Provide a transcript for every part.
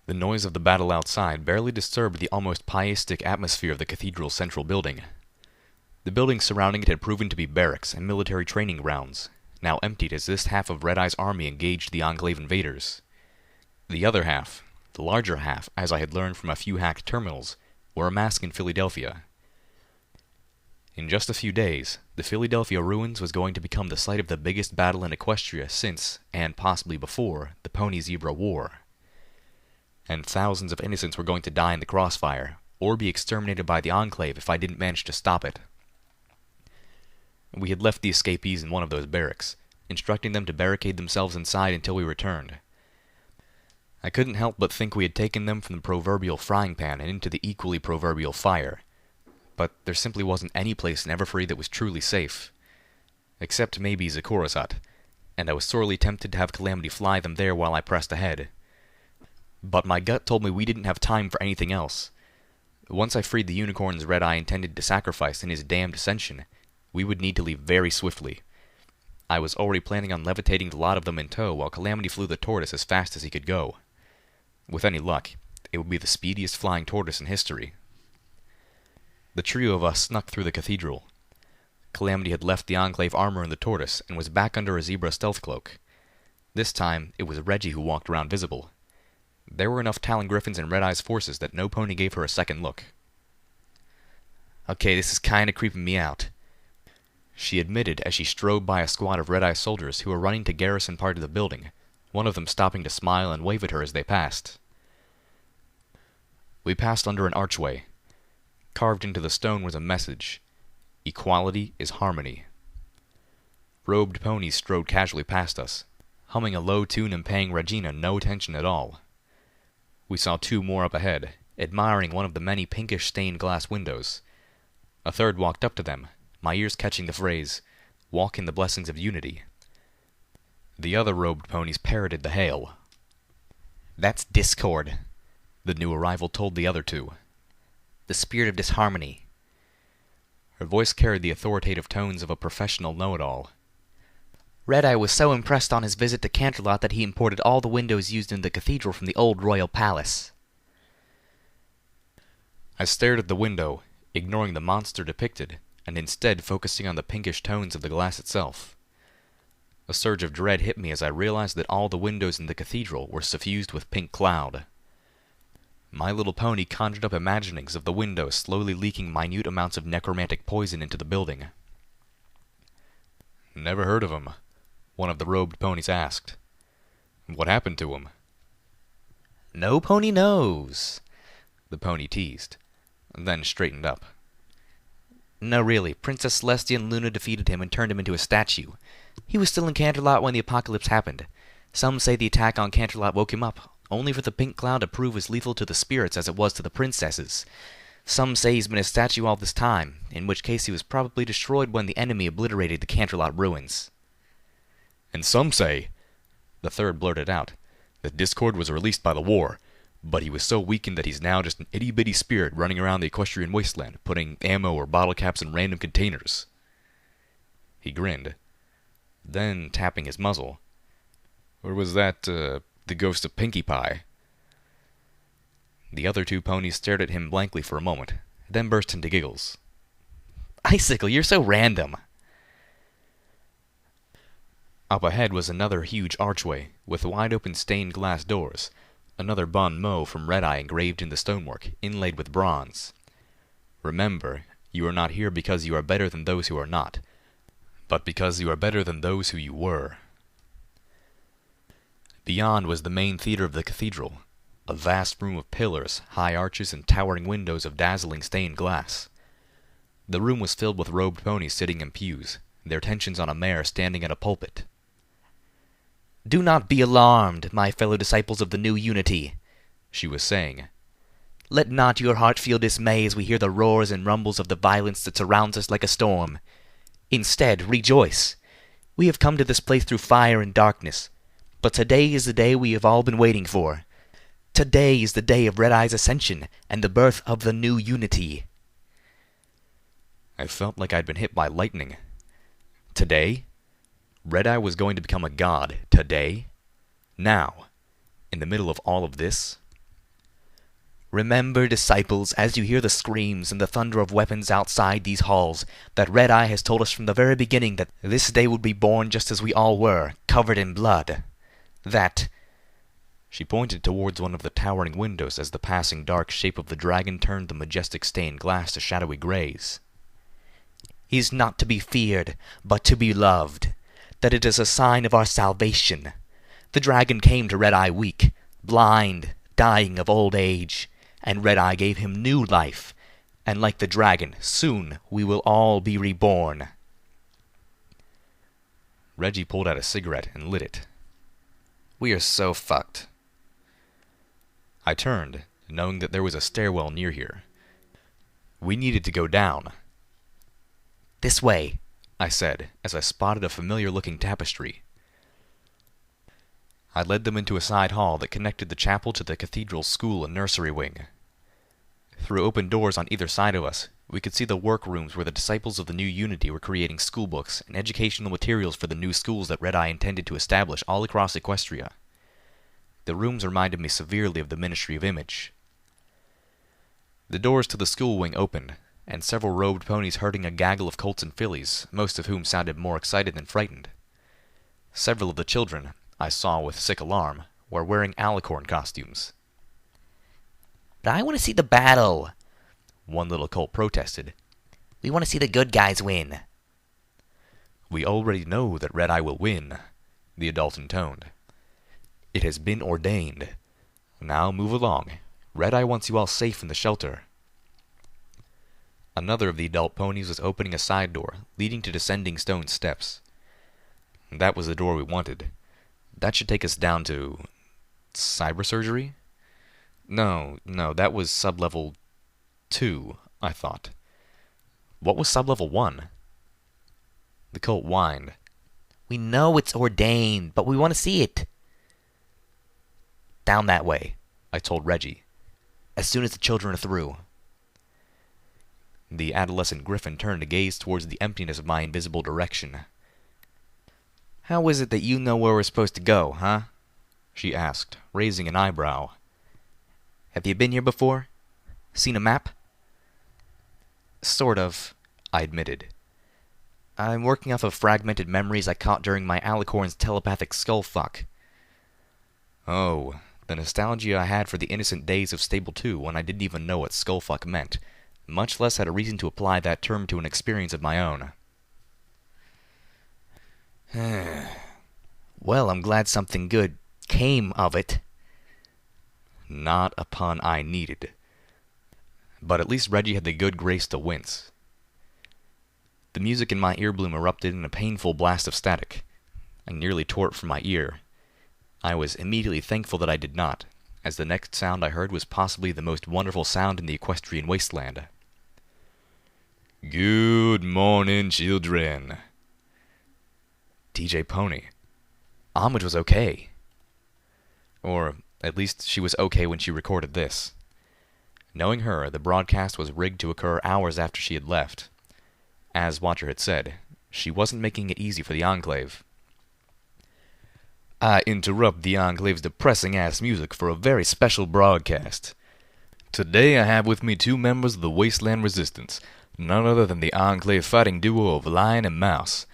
The noise of the battle outside barely disturbed the almost pietistic atmosphere of the cathedral's central building. The buildings surrounding it had proven to be barracks and military training grounds, now emptied as this half of Redeye's army engaged the Enclave invaders. The other half, the larger half, as I had learned from a few hacked terminals, were amassed in Philadelphia. In just a few days, the Philadelphia ruins was going to become the site of the biggest battle in Equestria since, and possibly before, the Pony-Zebra War. And thousands of innocents were going to die in the crossfire, or be exterminated by the Enclave if I didn't manage to stop it. We had left the escapees in one of those barracks, instructing them to barricade themselves inside until we returned. I couldn't help but think we had taken them from the proverbial frying pan and into the equally proverbial fire, but there simply wasn't any place in Everfree that was truly safe. Except maybe Zeccora's hut, and I was sorely tempted to have Calamity fly them there while I pressed ahead. But my gut told me we didn't have time for anything else. Once I freed the unicorns Redeye intended to sacrifice in his damned ascension, we would need to leave very swiftly. I was already planning on levitating the lot of them in tow while Calamity flew the tortoise as fast as he could go. With any luck, it would be the speediest flying tortoise in history. The trio of us snuck through the cathedral. Calamity had left the Enclave armor in the tortoise and was back under a zebra stealth cloak. This time, it was Reggie who walked around visible. There were enough Talon Griffins in Redeye's forces that no pony gave her a second look. "Okay, this is kinda creeping me out," she admitted as she strode by a squad of Redeye soldiers who were running to garrison part of the building, one of them stopping to smile and wave at her as they passed. We passed under an archway. Carved into the stone was a message: "Equality is harmony." Robed ponies strode casually past us, humming a low tune and paying Regina no attention at all. We saw two more up ahead, admiring one of the many pinkish stained glass windows. A third walked up to them, my ears catching the phrase, "Walk in the blessings of unity." The other robed ponies parroted the hail. "That's discord," the new arrival told the other two. "The spirit of disharmony." Her voice carried the authoritative tones of a professional know-it-all. "Redeye was so impressed on his visit to Canterlot that he imported all the windows used in the cathedral from the old royal palace." I stared at the window, ignoring the monster depicted, and instead focusing on the pinkish tones of the glass itself. A surge of dread hit me as I realized that all the windows in the cathedral were suffused with pink cloud. My little pony conjured up imaginings of the windows slowly leaking minute amounts of necromantic poison into the building. "Never heard of him," one of the robed ponies asked. "What happened to him?" "No pony knows," the pony teased, then straightened up. "No, really, Princess Celestia and Luna defeated him and turned him into a statue. He was still in Canterlot when the apocalypse happened. Some say the attack on Canterlot woke him up, only for the pink cloud to prove as lethal to the spirits as it was to the princesses. Some say he's been a statue all this time, in which case he was probably destroyed when the enemy obliterated the Canterlot ruins." "And some say," the third blurted out, "that Discord was released by the war, but he was so weakened that he's now just an itty-bitty spirit running around the Equestrian wasteland, putting ammo or bottle caps in random containers." He grinned, then tapping his muzzle. "Or was that, the ghost of Pinkie Pie?" The other two ponies stared at him blankly for a moment, then burst into giggles. "Icicle, you're so random!" Up ahead was another huge archway, with wide-open stained glass doors, another bon mot from Redeye engraved in the stonework, inlaid with bronze. "Remember, you are not here because you are better than those who are not, but because you are better than those who you were." Beyond was the main theater of the cathedral, a vast room of pillars, high arches, and towering windows of dazzling stained glass. The room was filled with robed ponies sitting in pews, their attentions on a mare standing at a pulpit. "Do not be alarmed, my fellow disciples of the new unity," she was saying. "Let not your heart feel dismay as we hear the roars and rumbles of the violence that surrounds us like a storm. Instead, rejoice. We have come to this place through fire and darkness, but today is the day we have all been waiting for. Today is the day of Redeye's ascension and the birth of the new unity." I felt like I'd been hit by lightning. Today? Redeye was going to become a god. Today? Now? In the middle of all of this? Remember, disciples, as you hear the screams and the thunder of weapons outside these halls, that Redeye has told us from the very beginning that this day would be born just as we all were, covered in blood. That—" She pointed towards one of the towering windows as the passing dark shape of the dragon turned the majestic stained glass to shadowy grays. "Is not to be feared, but to be loved. That it is a sign of our salvation. The dragon came to Redeye weak, blind, dying of old age, and Redeye gave him new life, and like the dragon, soon we will all be reborn." Reggie pulled out a cigarette and lit it. "We are so fucked." I turned, knowing that there was a stairwell near here. We needed to go down. "This way," I said, as I spotted a familiar-looking tapestry. I led them into a side hall that connected the chapel to the cathedral's school and nursery wing. Through open doors on either side of us, we could see the workrooms where the disciples of the new Unity were creating schoolbooks and educational materials for the new schools that Redeye intended to establish all across Equestria. The rooms reminded me severely of the Ministry of Image. The doors to the school wing opened, and several robed ponies herding a gaggle of colts and fillies, most of whom sounded more excited than frightened. Several of the children, I saw with sick alarm, were wearing alicorn costumes. "But I want to see the battle," one little colt protested. "We want to see the good guys win." "We already know that Redeye will win," the adult intoned. "It has been ordained. Now move along. Redeye wants you all safe in the shelter." Another of the adult ponies was opening a side door, leading to descending stone steps. That was the door we wanted. That should take us down to cybersurgery? No, that was sublevel 2, I thought. What was sublevel 1? The colt whined. "We know it's ordained, but we want to see it." "Down that way," I told Reggie, "as soon as the children are through." The adolescent griffin turned to gaze towards the emptiness of my invisible direction. "How is it that you know where we're supposed to go, huh?" she asked, raising an eyebrow. "Have you been here before? Seen a map?" "Sort of," I admitted. "I'm working off of fragmented memories I caught during my alicorn's telepathic skullfuck." "Oh, the nostalgia I had for the innocent days of Stable 2 when I didn't even know what skullfuck meant, much less had a reason to apply that term to an experience of my own." "Well, I'm glad something good came of it." Not a pun I needed. But at least Reggie had the good grace to wince. The music in my earbloom erupted in a painful blast of static. I nearly tore it from my ear. I was immediately thankful that I did not, as the next sound I heard was possibly the most wonderful sound in the equestrian wasteland. "Good morning, children." DJ Pony. Homage was okay. Or, at least, she was okay when she recorded this. Knowing her, the broadcast was rigged to occur hours after she had left. As Watcher had said, she wasn't making it easy for the Enclave. "I interrupt the Enclave's depressing-ass music for a very special broadcast. Today I have with me 2 members of the Wasteland Resistance, none other than the Enclave fighting duo of Lion and Mouse.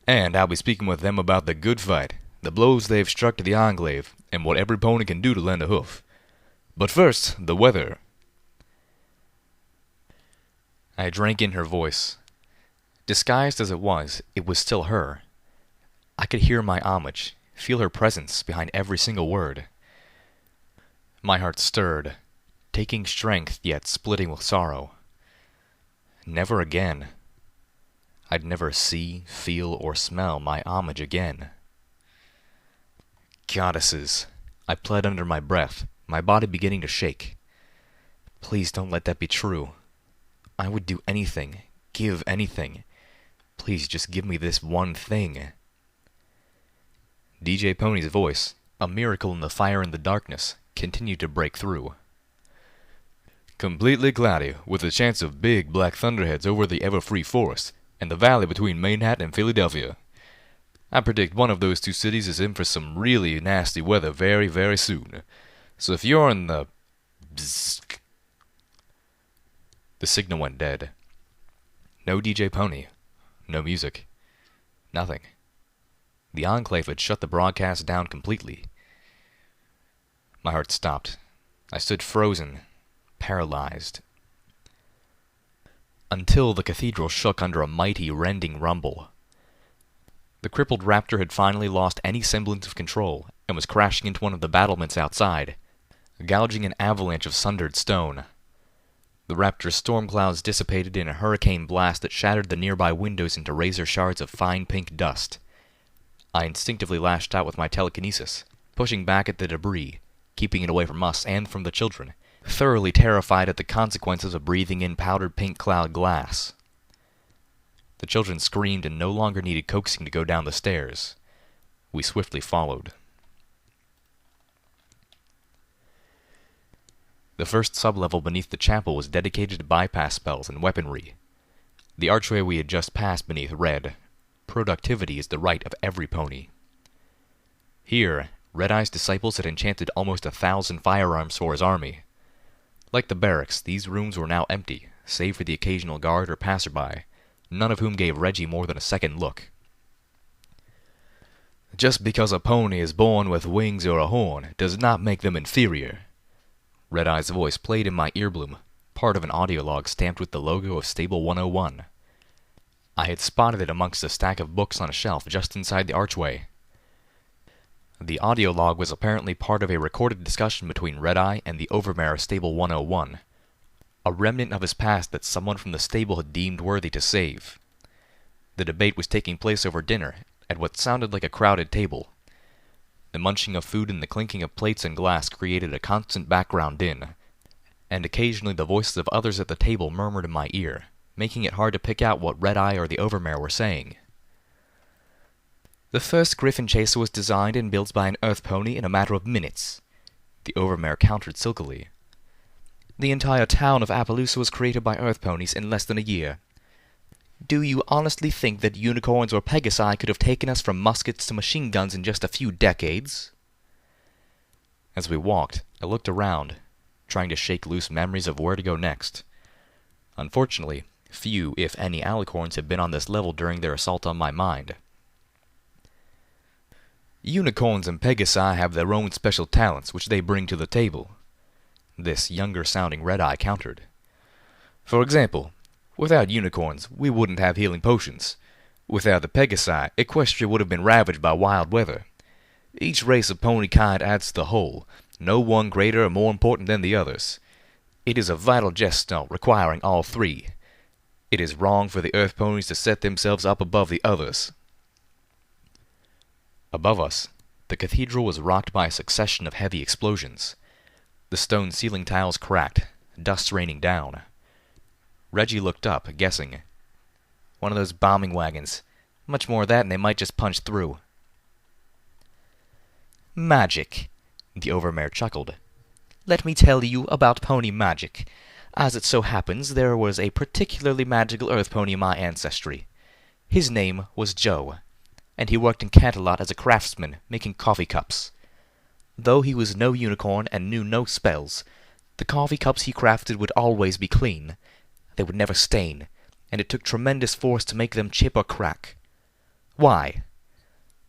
And I'll be speaking with them about the good fight, the blows they've struck to the Enclave, and what every pony can do to lend a hoof. But first, the weather." I drank in her voice. Disguised as it was still her. I could hear my homage, feel her presence behind every single word. My heart stirred, taking strength yet splitting with sorrow. Never again. I'd never see, feel, or smell my homage again. "Goddesses," I pled under my breath, my body beginning to shake. "Please don't let that be true. I would do anything, give anything. Please just give me this one thing." DJ Pony's voice, a miracle in the fire and the darkness, continued to break through. "Completely cloudy, with a chance of big black thunderheads over the ever-free forest, and the valley between Manhattan and Philadelphia. I predict one of those 2 cities is in for some really nasty weather very, very soon. So if you're in the The signal went dead. No DJ Pony. No music. Nothing. The Enclave had shut the broadcast down completely. My heart stopped. I stood frozen, paralyzed. Until the cathedral shook under a mighty, rending rumble. The crippled raptor had finally lost any semblance of control and was crashing into one of the battlements outside, gouging an avalanche of sundered stone. The raptor's storm clouds dissipated in a hurricane blast that shattered the nearby windows into razor shards of fine pink dust. I instinctively lashed out with my telekinesis, pushing back at the debris, keeping it away from us and from the children, thoroughly terrified at the consequences of breathing in powdered pink cloud glass. The children screamed and no longer needed coaxing to go down the stairs. We swiftly followed. The first sublevel beneath the chapel was dedicated to bypass spells and weaponry. The archway we had just passed beneath read, "Productivity is the right of every pony." Here, Redeye's disciples had enchanted almost 1,000 firearms for his army. Like the barracks, these rooms were now empty, save for the occasional guard or passerby, none of whom gave Reggie more than a second look. "Just because a pony is born with wings or a horn does not make them inferior." Redeye's voice played in my earbloom, part of an audio log stamped with the logo of Stable 101. I had spotted it amongst a stack of books on a shelf just inside the archway. The audio log was apparently part of a recorded discussion between Redeye and the overmare of Stable 101, a remnant of his past that someone from the stable had deemed worthy to save. The debate was taking place over dinner, at what sounded like a crowded table. The munching of food and the clinking of plates and glass created a constant background din, and occasionally the voices of others at the table murmured in my ear, making it hard to pick out what Redeye or the overmare were saying. "The first Griffin Chaser was designed and built by an Earth pony in a matter of minutes," the overmare countered silkily. "The entire town of Appaloosa was created by Earth ponies in less than a year. Do you honestly think that unicorns or Pegasi could have taken us from muskets to machine guns in just a few decades?" As we walked, I looked around, trying to shake loose memories of where to go next. Unfortunately, few, if any, alicorns had been on this level during their assault on my mind. "Unicorns and Pegasi have their own special talents which they bring to the table," this younger-sounding Redeye countered. "For example, without unicorns, we wouldn't have healing potions. Without the Pegasi, Equestria would have been ravaged by wild weather. Each race of pony kind adds to the whole, no one greater or more important than the others. It is a vital gestalt requiring all three. It is wrong for the Earth ponies to set themselves up above the others." Above us, the cathedral was rocked by a succession of heavy explosions. The stone ceiling tiles cracked, dust raining down. Reggie looked up, guessing. "One of those bombing wagons. Much more of that and they might just punch through." "Magic," the overmare chuckled. "Let me tell you about pony magic. As it so happens, there was a particularly magical Earth pony in my ancestry. His name was Joe, and he worked in Canterlot as a craftsman, making coffee cups. Though he was no unicorn and knew no spells, the coffee cups he crafted would always be clean. They would never stain, and it took tremendous force to make them chip or crack. Why?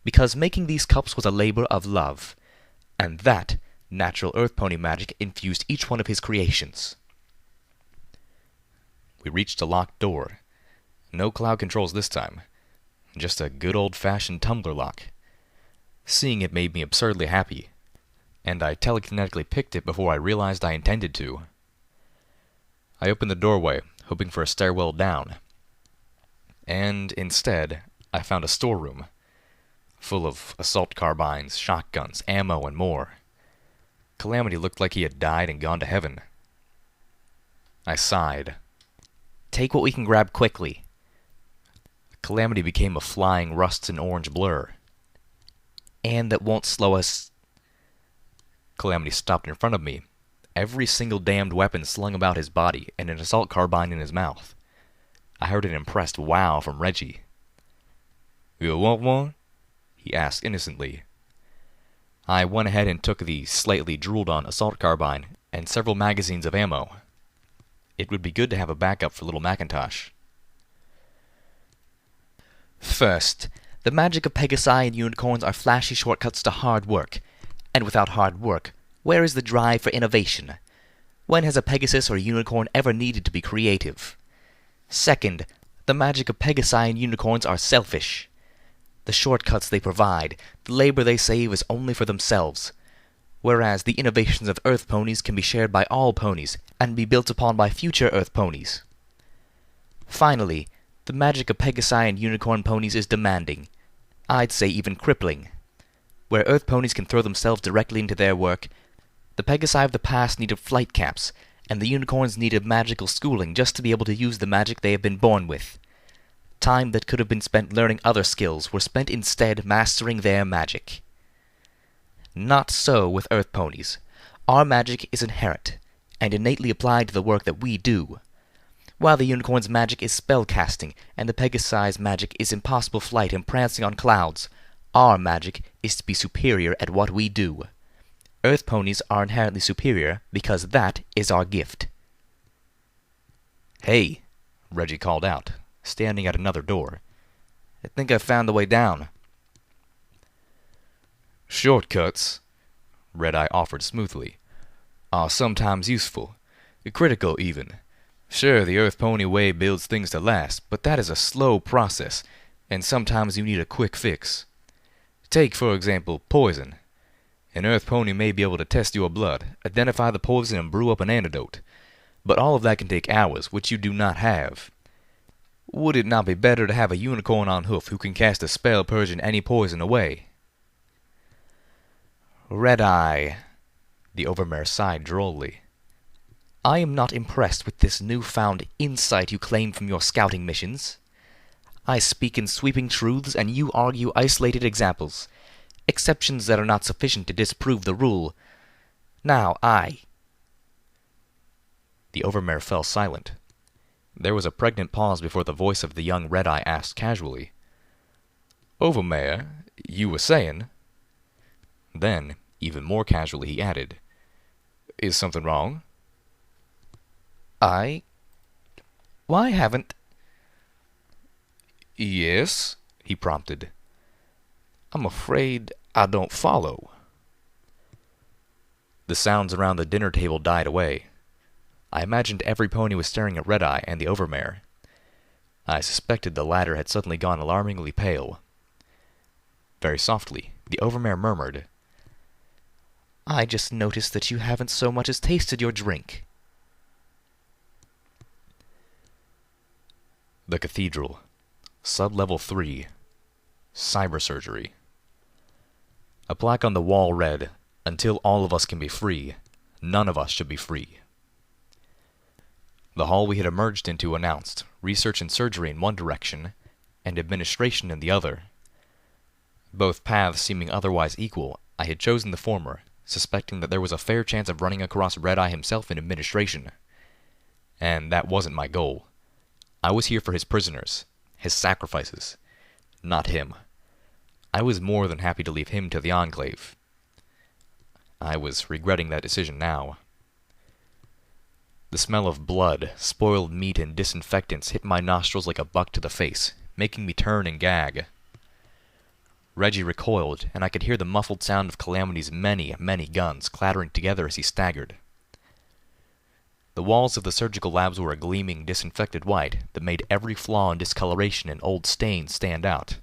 Because making these cups was a labor of love, and that natural Earth pony magic infused each one of his creations." We reached a locked door. No cloud controls this time. Just a good old-fashioned tumbler lock. Seeing it made me absurdly happy, and I telekinetically picked it before I realized I intended to. I opened the doorway, hoping for a stairwell down. And instead, I found a storeroom, full of assault carbines, shotguns, ammo, and more. Calamity looked like he had died and gone to heaven. I sighed. "Take what we can grab quickly." Calamity became a flying rust and orange blur. "And that won't slow us." Calamity stopped in front of me, every single damned weapon slung about his body and an assault carbine in his mouth. I heard an impressed wow from Reggie. "You want one?" he asked innocently. I went ahead and took the slightly drooled-on assault carbine and several magazines of ammo. It would be good to have a backup for little Macintosh. First, the magic of Pegasi and unicorns are flashy shortcuts to hard work. And without hard work, where is the drive for innovation? When has a Pegasus or a unicorn ever needed to be creative? Second, the magic of Pegasi and unicorns are selfish. The shortcuts they provide, the labor they save is only for themselves, whereas the innovations of Earth ponies can be shared by all ponies and be built upon by future Earth ponies. Finally, the magic of Pegasi and unicorn ponies is demanding. I'd say even crippling. Where Earth ponies can throw themselves directly into their work, the Pegasi of the past needed flight caps, and the unicorns needed magical schooling just to be able to use the magic they have been born with. Time that could have been spent learning other skills were spent instead mastering their magic. Not so with Earth ponies. Our magic is inherent, and innately applied to the work that we do. While the unicorn's magic is spellcasting, and the Pegasi's magic is impossible flight and prancing on clouds, our magic is to be superior at what we do. Earth ponies are inherently superior because that is our gift. "Hey," Reggie called out, standing at another door. "I think I've found the way down." "Shortcuts," Redeye offered smoothly, "are sometimes useful, critical even. Sure, the Earth Pony way builds things to last, but that is a slow process, and sometimes you need a quick fix. Take, for example, poison. An Earth Pony may be able to test your blood, identify the poison, and brew up an antidote, but all of that can take hours, which you do not have. Would it not be better to have a unicorn on hoof who can cast a spell purging any poison away?" "Redeye," the Overmare sighed drolly. "I am not impressed with this newfound insight you claim from your scouting missions. I speak in sweeping truths, and you argue isolated examples, exceptions that are not sufficient to disprove the rule. Now The Overmare fell silent. There was a pregnant pause before the voice of the young Redeye asked casually, "Overmare, you were saying?" Then, even more casually, he added, "Is something wrong?" Why haven't—" "Yes?" he prompted. "I'm afraid I don't follow." The sounds around the dinner table died away. I imagined every pony was staring at Redeye and the Overmare. I suspected the latter had suddenly gone alarmingly pale. Very softly, the Overmare murmured, "I just noticed that you haven't so much as tasted your drink." The Cathedral. Sublevel 3. Cybersurgery. A plaque on the wall read, "Until all of us can be free, none of us should be free." The hall we had emerged into announced research and surgery in one direction, and administration in the other. Both paths seeming otherwise equal, I had chosen the former, suspecting that there was a fair chance of running across Redeye himself in administration. And that wasn't my goal. I was here for his prisoners, his sacrifices, not him. I was more than happy to leave him to the Enclave. I was regretting that decision now. The smell of blood, spoiled meat, and disinfectants hit my nostrils like a buck to the face, making me turn and gag. Reggie recoiled, and I could hear the muffled sound of Calamity's many, many guns clattering together as he staggered. The walls of the surgical labs were a gleaming, disinfected white that made every flaw and discoloration and old stain stand out.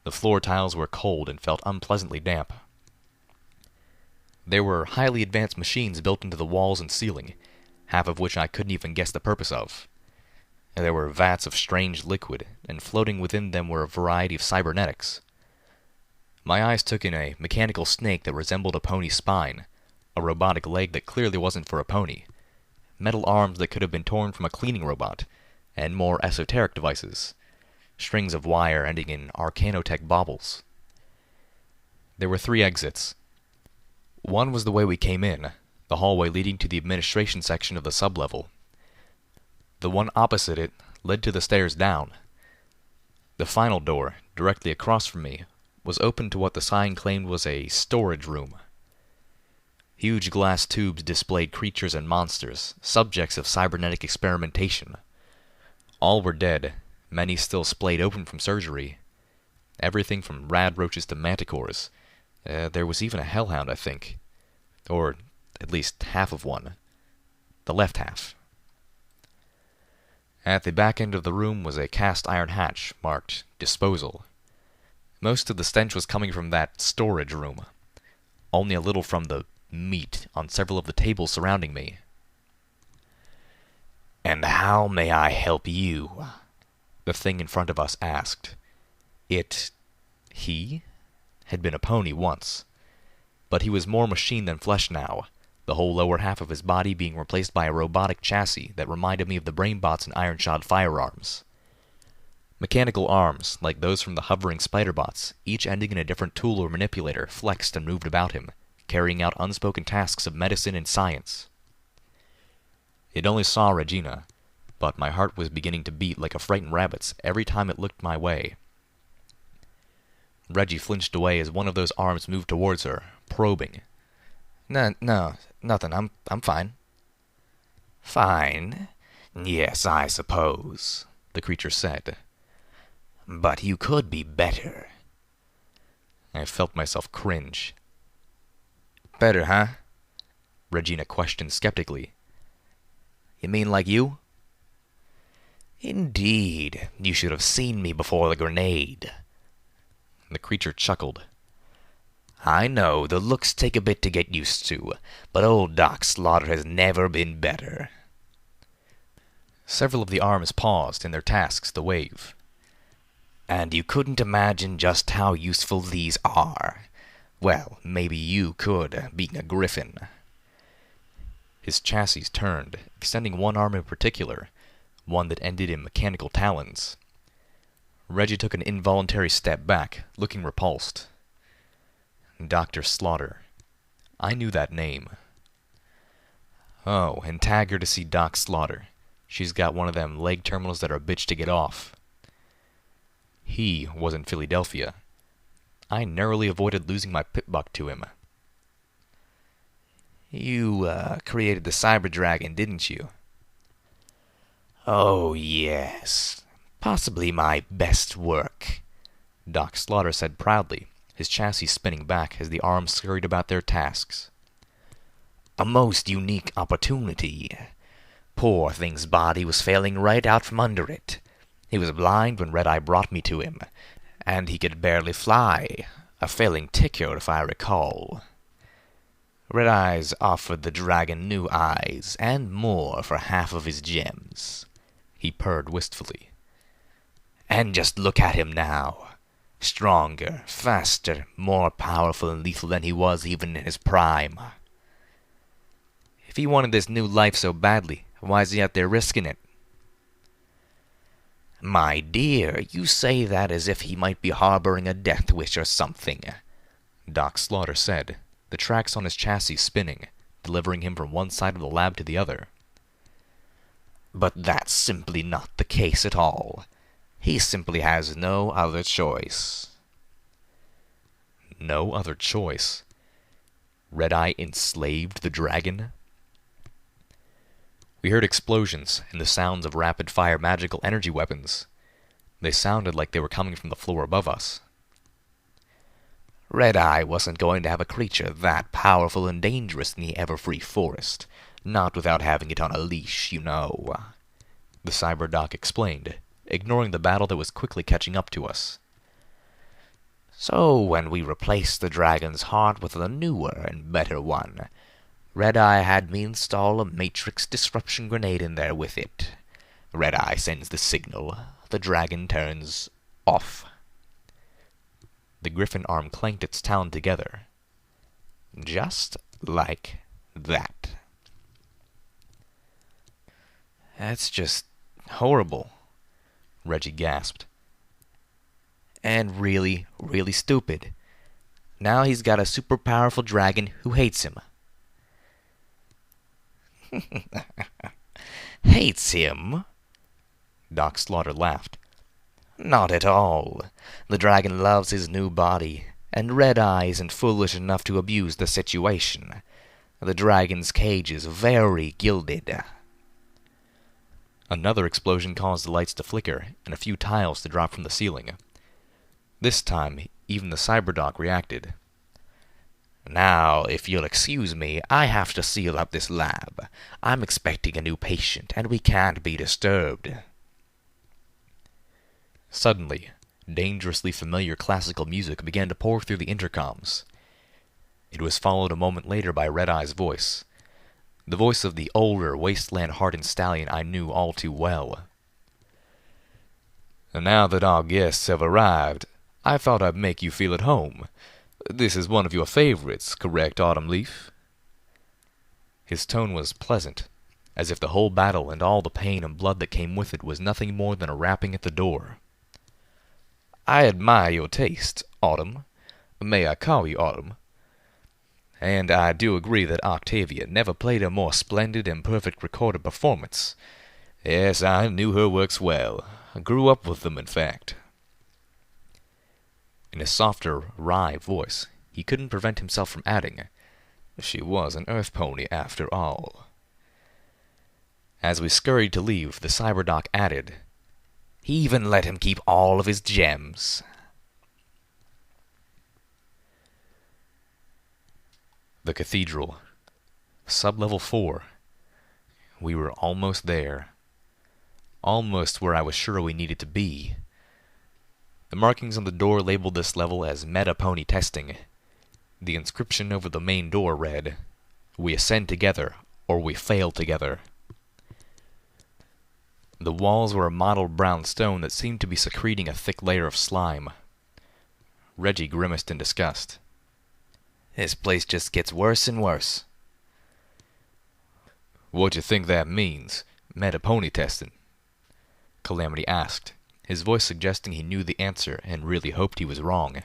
The floor tiles were cold and felt unpleasantly damp. There were highly advanced machines built into the walls and ceiling, half of which I couldn't even guess the purpose of. There were vats of strange liquid, and floating within them were a variety of cybernetics. My eyes took in a mechanical snake that resembled a pony's spine, a robotic leg that clearly wasn't for a pony, metal arms that could have been torn from a cleaning robot, and more esoteric devices, strings of wire ending in arcanotech baubles. There were 3 exits. One was the way we came in, the hallway leading to the administration section of the sublevel. The one opposite it led to the stairs down. The final door, directly across from me, was open to what the sign claimed was a storage room. Huge glass tubes displayed creatures and monsters, subjects of cybernetic experimentation. All were dead, many still splayed open from surgery. Everything from rad roaches to manticores. There was even a hellhound, I think. Or at least half of one. The left half. At the back end of the room was a cast iron hatch marked Disposal. Most of the stench was coming from that storage room. Only a little from the meat on several of the tables surrounding me. "And how may I help you?" the thing in front of us asked. He had been a pony once, but he was more machine than flesh now, the whole lower half of his body being replaced by a robotic chassis that reminded me of the brainbots in iron-shod firearms. Mechanical arms, like those from the hovering spider-bots, each ending in a different tool or manipulator, flexed and moved about him, carrying out unspoken tasks of medicine and science. It only saw Regina, but my heart was beginning to beat like a frightened rabbit's every time it looked my way. Reggie flinched away as one of those arms moved towards her, probing. No, nothing. I'm fine." "Fine? Yes, I suppose," the creature said. "But you could be better." I felt myself cringe. "Better, huh?" Regina questioned skeptically. "You mean like you?" "Indeed, you should have seen me before the grenade." The creature chuckled. "I know, the looks take a bit to get used to, but old Doc Slaughter has never been better." Several of the arms paused in their tasks to wave. "And you couldn't imagine just how useful these are. Well, maybe you could, being a griffin." His chassis turned, extending one arm in particular, one that ended in mechanical talons. Reggie took an involuntary step back, looking repulsed. Dr. Slaughter. I knew that name. Oh, and tag her to see Doc Slaughter. She's got one of them leg terminals that are a bitch to get off. He was in Philadelphia. I narrowly avoided losing my pit buck to him. "You, created the cyber dragon, didn't you?" "Oh, yes. Possibly my best work," Doc Slaughter said proudly, his chassis spinning back as the arms scurried about their tasks. "A most unique opportunity. Poor thing's body was failing right out from under it. He was blind when Redeye brought me to him, and he could barely fly, a failing ticker if I recall. Redeye's offered the dragon new eyes, and more for half of his gems." He purred wistfully. "And just look at him now. Stronger, faster, more powerful and lethal than he was even in his prime." "If he wanted this new life so badly, why is he out there risking it?" "My dear, you say that as if he might be harboring a death wish or something," Doc Slaughter said, the tracks on his chassis spinning, delivering him from one side of the lab to the other. "But that's simply not the case at all. He simply has no other choice." No other choice? Redeye enslaved the dragon? We heard explosions and the sounds of rapid-fire magical energy weapons. They sounded like they were coming from the floor above us. "Redeye wasn't going to have a creature that powerful and dangerous in the ever-free forest, not without having it on a leash, you know," the cyber doc explained, ignoring the battle that was quickly catching up to us. "So when we replaced the dragon's heart with a newer and better one, Redeye had me install a matrix disruption grenade in there with it. Redeye sends the signal. The dragon turns off." The griffin arm clanked its talon together. "Just like that." "That's just horrible," Reggie gasped. "And really, really stupid. Now he's got a super powerful dragon who hates him." "Hates him?" Doc Slaughter laughed. "Not at all. The dragon loves his new body, and Redeye isn't foolish enough to abuse the situation. The dragon's cage is very gilded. Another explosion caused the lights to flicker and a few tiles to drop from the ceiling. This time, even the cyberdoc reacted. Now, if you'll excuse me, I have to seal up this lab. I'm expecting a new patient, and we can't be disturbed. Suddenly, dangerously familiar classical music began to pour through the intercoms. It was followed a moment later by Redeye's voice. The voice of the older, wasteland-hardened stallion I knew all too well. "Now that our guests have arrived, I thought I'd make you feel at home. This is one of your favorites, correct, Autumn Leaf?" His tone was pleasant, as if the whole battle and all the pain and blood that came with it was nothing more than a rapping at the door. "I admire your taste, Autumn. May I call you Autumn? And I do agree that Octavia never played a more splendid and perfect recorded performance. Yes, I knew her works well. I grew up with them, in fact." In a softer, wry voice, he couldn't prevent himself from adding, "She was an earth pony after all." As we scurried to leave, the cyberdoc added, "He even let him keep all of his gems." The cathedral. Sublevel 4. We were almost there. Almost where I was sure we needed to be. The markings on the door labeled this level as Meta Pony Testing. The inscription over the main door read, "We ascend together, or we fail together." The walls were a mottled brown stone that seemed to be secreting a thick layer of slime. Reggie grimaced in disgust. "This place just gets worse and worse." "What do you think that means, Meta Pony Testing?" Calamity asked, his voice suggesting he knew the answer and really hoped he was wrong.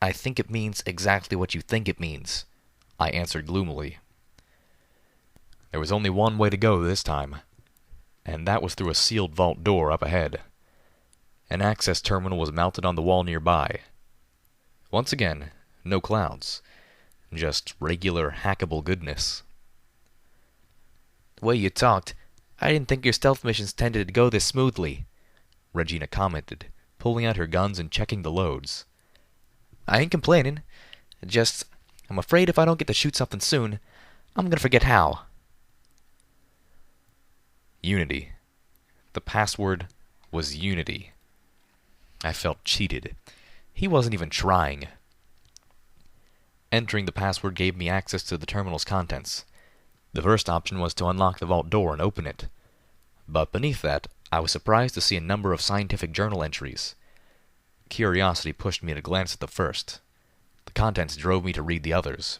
"I think it means exactly what you think it means," I answered gloomily. There was only one way to go this time, and that was through a sealed vault door up ahead. An access terminal was mounted on the wall nearby. Once again, no clouds, just regular hackable goodness. "The way you talked, I didn't think your stealth missions tended to go this smoothly," Regina commented, pulling out her guns and checking the loads. "I ain't complaining. Just, I'm afraid if I don't get to shoot something soon, I'm gonna forget how." Unity. The password was Unity. I felt cheated. He wasn't even trying. Entering the password gave me access to the terminal's contents. The first option was to unlock the vault door and open it. But beneath that, I was surprised to see a number of scientific journal entries. Curiosity pushed me to glance at the first. The contents drove me to read the others.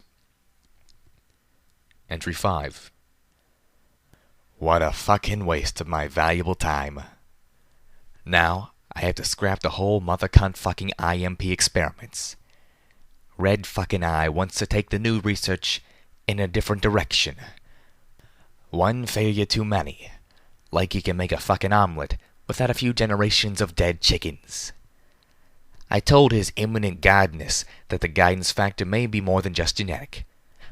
Entry 5. "What a fucking waste of my valuable time. Now, I have to scrap the whole mother cunt fucking IMP experiments. Red fucking Eye wants to take the new research in a different direction. One failure too many. Like you can make a fucking omelet without a few generations of dead chickens. I told his imminent godness that the guidance factor may be more than just genetic.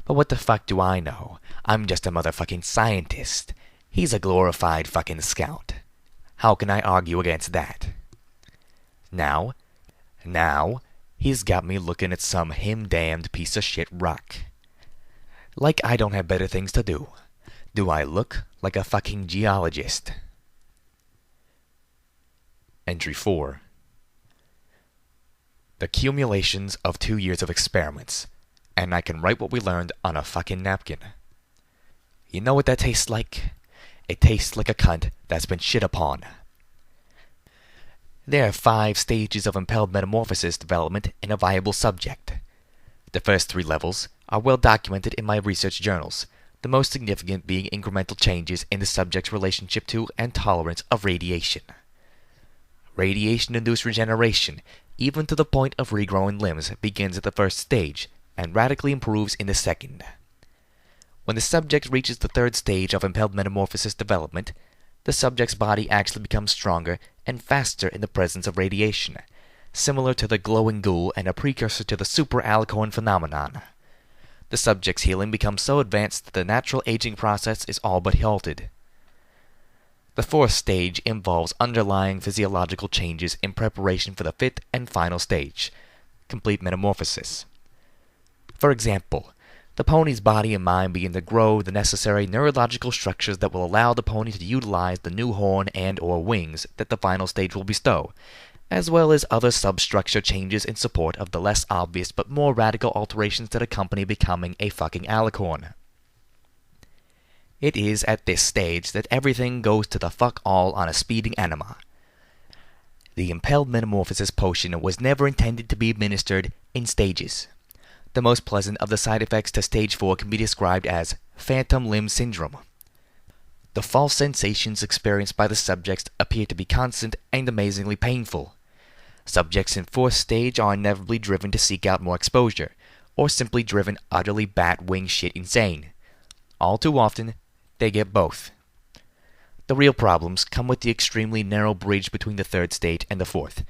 But what the fuck do I know? I'm just a motherfucking scientist. He's a glorified fucking scout. How can I argue against that? Now, he's got me looking at some him-damned piece of shit rock. Like I don't have better things to do. Do I look like a fucking geologist?" Entry 4. "The accumulations of 2 years of experiments, and I can write what we learned on a fucking napkin. You know what that tastes like? It tastes like a cunt that's been shit upon." There are 5 stages of impelled metamorphosis development in a viable subject. The first 3 levels are well documented in my research journals, the most significant being incremental changes in the subject's relationship to and tolerance of radiation. Radiation-induced regeneration, even to the point of regrowing limbs, begins at the first stage and radically improves in the second. When the subject reaches the 3rd stage of impelled metamorphosis development, the subject's body actually becomes stronger and faster in the presence of radiation, similar to the glowing ghoul and a precursor to the super-Alcorn phenomenon. the subject's healing becomes so advanced that the natural aging process is all but halted. The fourth stage involves underlying physiological changes in preparation for the fifth and final stage, complete metamorphosis. For example, the pony's body and mind begin to grow the necessary neurological structures that will allow the pony to utilize the new horn and/or wings that the final stage will bestow, as well as other substructure changes in support of the less obvious but more radical alterations that accompany becoming a fucking alicorn. It is at this stage that everything goes to the fuck all on a speeding anima. The impelled metamorphosis potion was never intended to be administered in stages. The most pleasant of the side effects to stage 4 can be described as phantom limb syndrome. The false sensations experienced by the subjects appear to be constant and amazingly painful. Subjects in 4th stage are inevitably driven to seek out more exposure, or simply driven utterly bat-wing shit insane. All too often, they get both. The real problems come with the extremely narrow bridge between the 3rd stage and the 4th,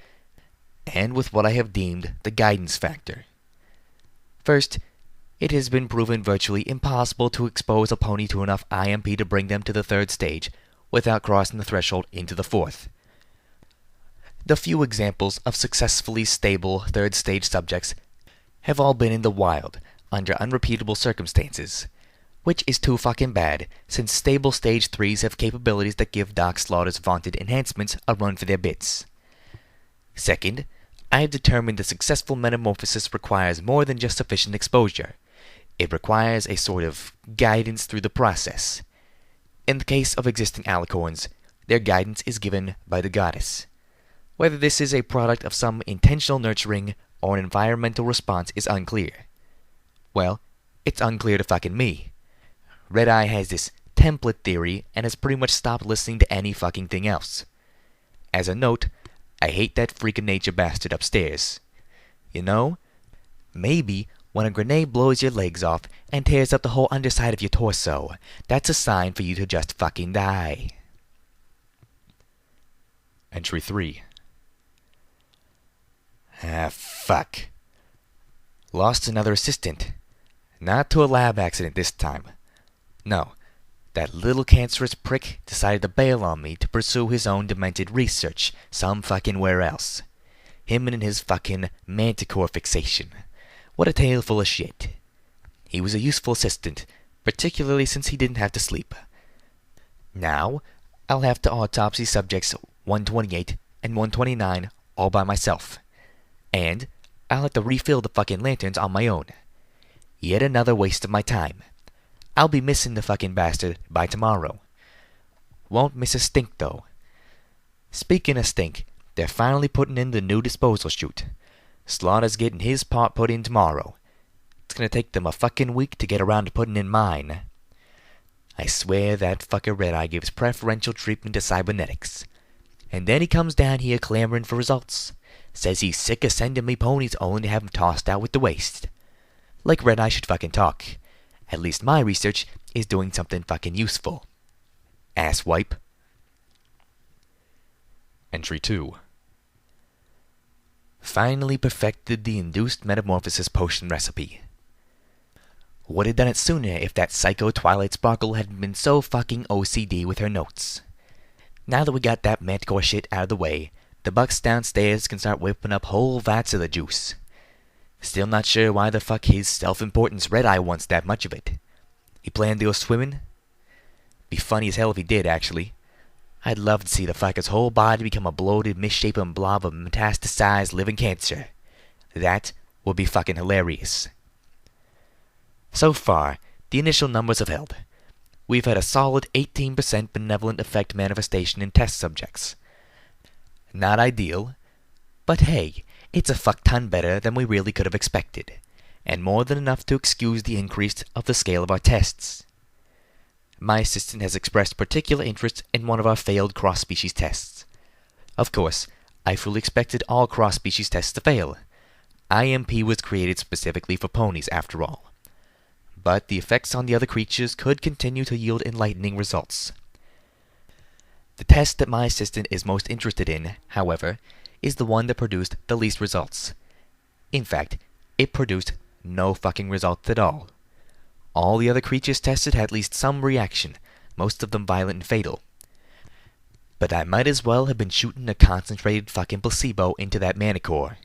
and with what I have deemed the guidance factor. First, it has been proven virtually impossible to expose a pony to enough IMP to bring them to the 3rd stage without crossing the threshold into the 4th. The few examples of successfully stable 3rd stage subjects have all been in the wild, under unrepeatable circumstances, which is too fucking bad, since stable stage 3s have capabilities that give Doc Slaughter's vaunted enhancements a run for their bits. Second, I have determined that successful metamorphosis requires more than just sufficient exposure. It requires a sort of guidance through the process. In the case of existing alicorns, their guidance is given by the goddess. Whether this is a product of some intentional nurturing or an environmental response is unclear. Well, it's unclear to fucking me. Redeye has this template theory and has pretty much stopped listening to any fucking thing else. As a note, I hate that freak of nature bastard upstairs. You know, maybe when a grenade blows your legs off and tears up the whole underside of your torso, that's a sign for you to just fucking die. Entry 3. Fuck. Lost another assistant. Not to a lab accident this time. No, that little cancerous prick decided to bail on me to pursue his own demented research some fucking where else. Him and his fucking manticore fixation. What a tale full of shit. He was a useful assistant, particularly since he didn't have to sleep. Now, I'll have to autopsy subjects 128 and 129 all by myself. And I'll have to refill the fucking lanterns on my own. Yet another waste of my time. I'll be missing the fucking bastard by tomorrow. Won't miss a stink, though. Speaking of stink, they're finally putting in the new disposal chute. Slaughter's getting his part put in tomorrow. It's gonna take them a fucking week to get around to putting in mine. I swear that fucker Redeye gives preferential treatment to cybernetics. And then he comes down here clamoring for results. Says he's sick of sending me ponies only to have them tossed out with the waste. Like Redeye should fucking talk. At least my research is doing something fucking useful. Asswipe. Entry 2. Finally perfected the induced metamorphosis potion recipe. Would have done it sooner if that psycho Twilight Sparkle hadn't been so fucking OCD with her notes. Now that we got that manticore shit out of the way, the bucks downstairs can start whipping up whole vats of the juice. Still not sure why the fuck his self-importance Redeye wants that much of it. He planned to go swimming? Be funny as hell if he did, actually. I'd love to see the fucker's whole body become a bloated, misshapen blob of metastasized living cancer. That would be fucking hilarious. So far, the initial numbers have held. We've had a solid 18% benevolent effect manifestation in test subjects. Not ideal, but hey, it's a fuck ton better than we really could have expected, and more than enough to excuse the increase of the scale of our tests. My assistant has expressed particular interest in one of our failed cross-species tests. Of course, I fully expected all cross-species tests to fail. IMP was created specifically for ponies, after all. But the effects on the other creatures could continue to yield enlightening results. The test that my assistant is most interested in, however, is the one that produced the least results. In fact, it produced no fucking results at all. All the other creatures tested had at least some reaction, most of them violent and fatal. But I might as well have been shooting a concentrated fucking placebo into that manicore.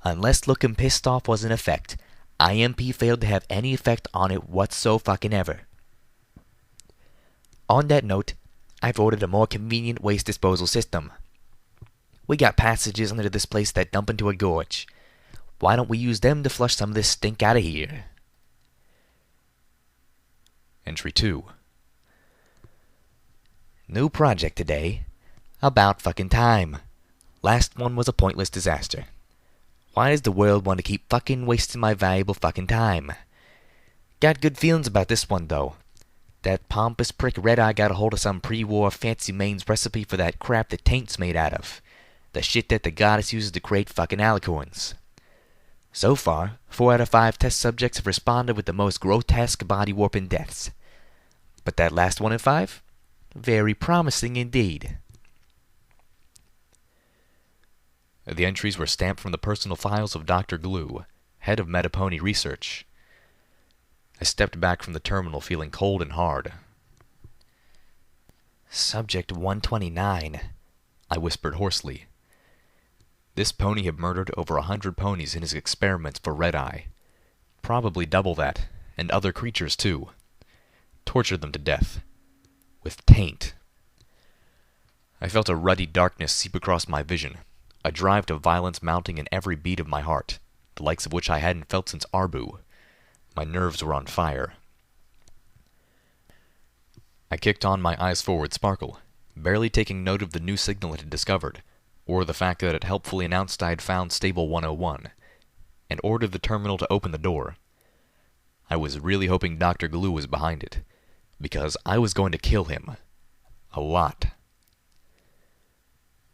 Unless looking pissed off was in effect, IMP failed to have any effect on it whatsoever. On that note, I've ordered a more convenient waste disposal system. We got passages under this place that dump into a gorge. Why don't we use them to flush some of this stink out of here? Entry 2. New project today. About fucking time. Last one was a pointless disaster. Why does the world want to keep fucking wasting my valuable fucking time? Got good feelings about this one, though. That pompous prick Redeye got a hold of some pre-war fancy mains recipe for that crap that Taint's made out of. The shit that the goddess uses to create fucking alicorns. So far, 4 out of 5 test subjects have responded with the most grotesque body warping deaths. But that last 1 in 5? Very promising indeed. The entries were stamped from the personal files of Dr. Glue, head of Metapony Research. I stepped back from the terminal feeling cold and hard. Subject 129, I whispered hoarsely. This pony had murdered over 100 ponies in his experiments for Redeye. Probably double that, and other creatures too. Tortured them to death. With taint. I felt a ruddy darkness seep across my vision, a drive to violence mounting in every beat of my heart, the likes of which I hadn't felt since Arbu. My nerves were on fire. I kicked on my eyes forward sparkle, barely taking note of the new signal it had discovered, or the fact that it helpfully announced I had found Stable 101, and ordered the terminal to open the door. I was really hoping Dr. Glue was behind it, because I was going to kill him. A lot.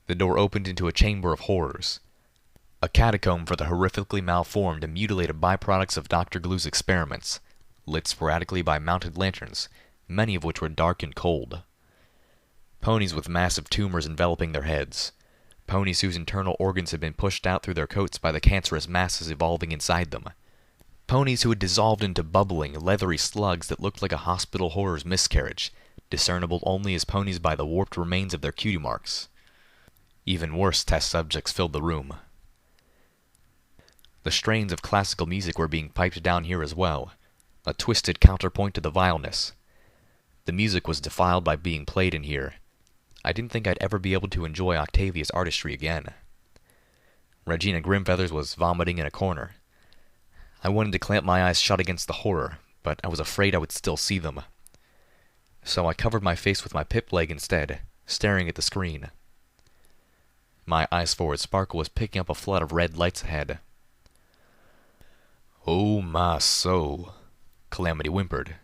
The door opened into a chamber of horrors. A catacomb for the horrifically malformed and mutilated byproducts of Dr. Glue's experiments, lit sporadically by mounted lanterns, many of which were dark and cold. Ponies with massive tumors enveloping their heads. Ponies whose internal organs had been pushed out through their coats by the cancerous masses evolving inside them. Ponies who had dissolved into bubbling, leathery slugs that looked like a hospital horror's miscarriage, discernible only as ponies by the warped remains of their cutie marks. Even worse test subjects filled the room. The strains of classical music were being piped down here as well, a twisted counterpoint to the vileness. The music was defiled by being played in here. I didn't think I'd ever be able to enjoy Octavia's artistry again. Regina Grimfeathers was vomiting in a corner. I wanted to clamp my eyes shut against the horror, but I was afraid I would still see them. So I covered my face with my pip leg instead, staring at the screen. My eyes forward sparkle was picking up a flood of red lights ahead. "Oh my soul," Calamity whimpered.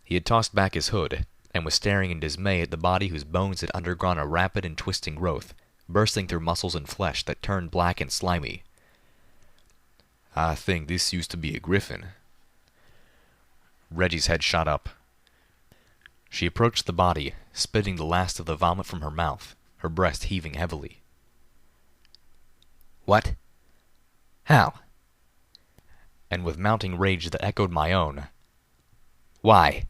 He had tossed back his hood, and was staring in dismay at the body whose bones had undergone a rapid and twisting growth, bursting through muscles and flesh that turned black and slimy. "I think this used to be a griffin." Reggie's head shot up. She approached the body, spitting the last of the vomit from her mouth, her breast heaving heavily. What? How? And with mounting rage that echoed my own, Why?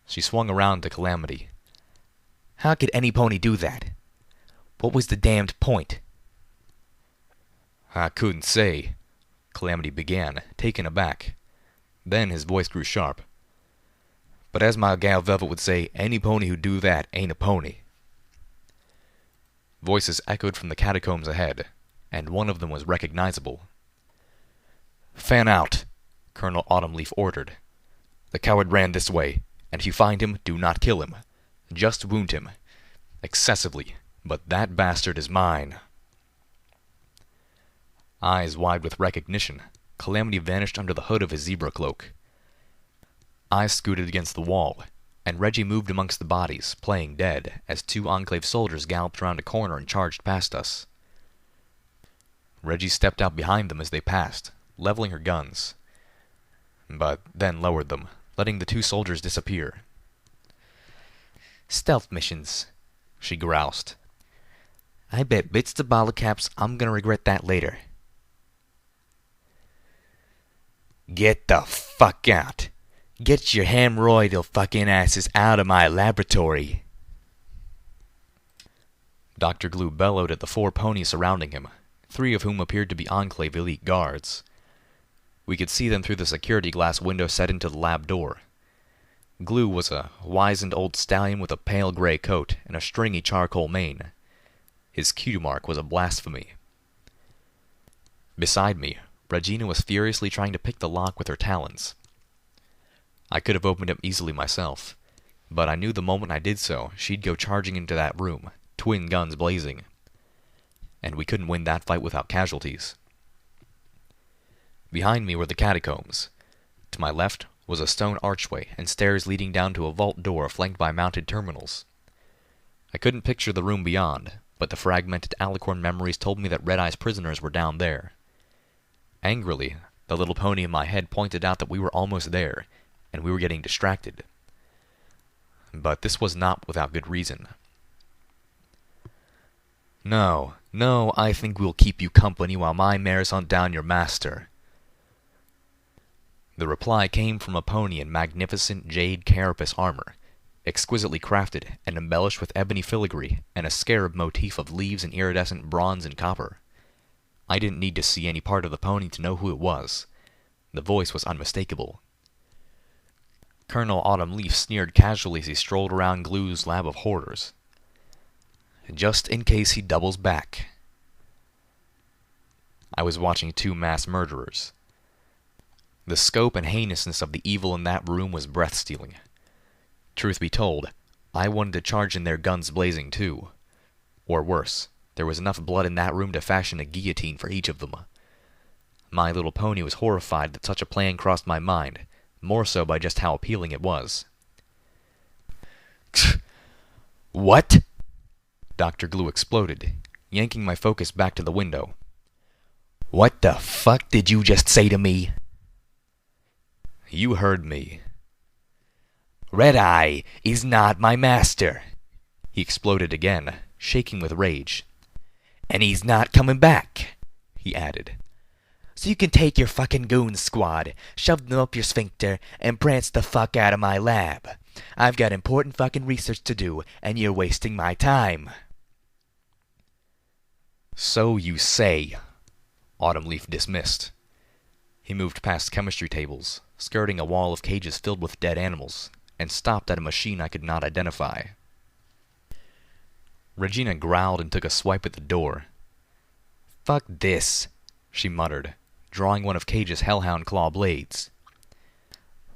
She swung around to Calamity. How could any pony do that? What was the damned point? "I couldn't say," Calamity began, taken aback. Then his voice grew sharp. "But as my gal Velvet would say, any pony who do that ain't a pony." Voices echoed from the catacombs ahead, and one of them was recognizable. "Fan out," Colonel Autumnleaf ordered. "The coward ran this way, and if you find him, do not kill him. Just wound him. Excessively, but that bastard is mine." Eyes wide with recognition, Calamity vanished under the hood of his zebra cloak. I scooted against the wall, and Reggie moved amongst the bodies, playing dead, as 2 Enclave soldiers galloped around a corner and charged past us. Reggie stepped out behind them as they passed, leveling her guns, but then lowered them, letting the 2 soldiers disappear. Stealth missions, she groused. I bet bits to bottle caps I'm gonna regret that later. Get the fuck out. Get your hemorrhoidal fucking asses out of my laboratory. Dr. Glue bellowed at the 4 ponies surrounding him, 3 of whom appeared to be Enclave elite guards. We could see them through the security glass window set into the lab door. Glue was a wizened old stallion with a pale gray coat and a stringy charcoal mane. His cue mark was a blasphemy. Beside me, Regina was furiously trying to pick the lock with her talons. I could have opened it easily myself, but I knew the moment I did so, she'd go charging into that room, twin guns blazing. And we couldn't win that fight without casualties. Behind me were the catacombs. To my left was a stone archway and stairs leading down to a vault door flanked by mounted terminals. I couldn't picture the room beyond, but the fragmented alicorn memories told me that Redeye's prisoners were down there. Angrily, the little pony in my head pointed out that we were almost there, and we were getting distracted. But this was not without good reason. No, I think we'll keep you company while my mares hunt down your master. The reply came from a pony in magnificent jade carapace armor, exquisitely crafted and embellished with ebony filigree and a scarab motif of leaves and iridescent bronze and copper. I didn't need to see any part of the pony to know who it was. The voice was unmistakable. Colonel Autumn Leaf sneered casually as he strolled around Glue's lab of hoarders. Just in case he doubles back. I was watching 2 mass murderers. The scope and heinousness of the evil in that room was breath-stealing. Truth be told, I wanted to charge in there guns blazing too. Or worse, there was enough blood in that room to fashion a guillotine for each of them. My little pony was horrified that such a plan crossed my mind, more so by just how appealing it was. What? Dr. Glue exploded, yanking my focus back to the window. What the fuck did you just say to me? You heard me. Redeye is not my master, he exploded again, shaking with rage. And he's not coming back, he added. So you can take your fucking goon squad, shove them up your sphincter, and prance the fuck out of my lab. I've got important fucking research to do, and you're wasting my time. So you say, Autumn Leaf dismissed. He moved past chemistry tables, skirting a wall of cages filled with dead animals, and stopped at a machine I could not identify. Regina growled and took a swipe at the door. Fuck this, she muttered, drawing one of Cage's hellhound claw blades.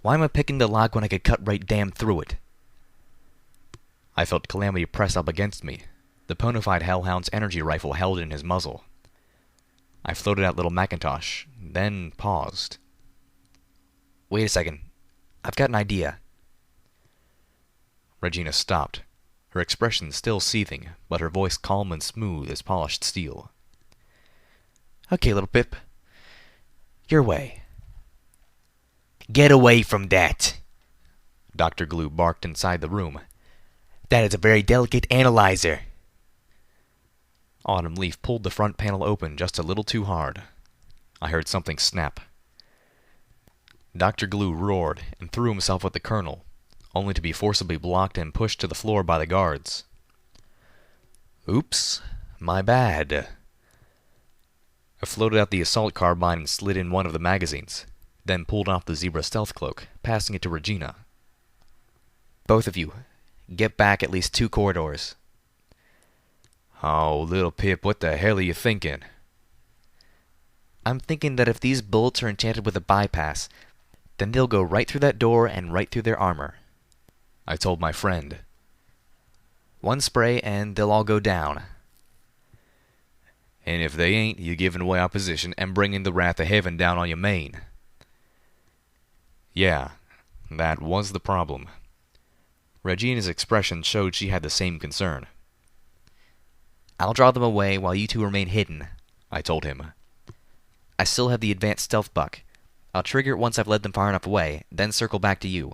Why am I picking the lock when I could cut right damn through it? I felt Calamity press up against me, the ponified hellhound's energy rifle held in his muzzle. I floated out little Macintosh, then paused. Wait a second. I've got an idea. Regina stopped, her expression still seething, but her voice calm and smooth as polished steel. Okay, little Pip. Your way. Get away from that, Dr. Glue barked inside the room. That is a very delicate analyzer. Autumn Leaf pulled the front panel open just a little too hard. I heard something snap. Dr. Glue roared and threw himself at the colonel, only to be forcibly blocked and pushed to the floor by the guards. Oops, my bad. I floated out the assault carbine and slid in one of the magazines, then pulled off the zebra stealth cloak, passing it to Regina. Both of you, get back at least 2 corridors. Oh, little Pip, what the hell are you thinking? I'm thinking that if these bullets are enchanted with a bypass, then they'll go right through that door and right through their armor. I told my friend. 1 spray and they'll all go down. And if they ain't, you giving away our position and bringing the wrath of heaven down on your main. Yeah, that was the problem. Regina's expression showed she had the same concern. I'll draw them away while you 2 remain hidden, I told him. I still have the advanced stealth buck. I'll trigger it once I've led them far enough away, then circle back to you.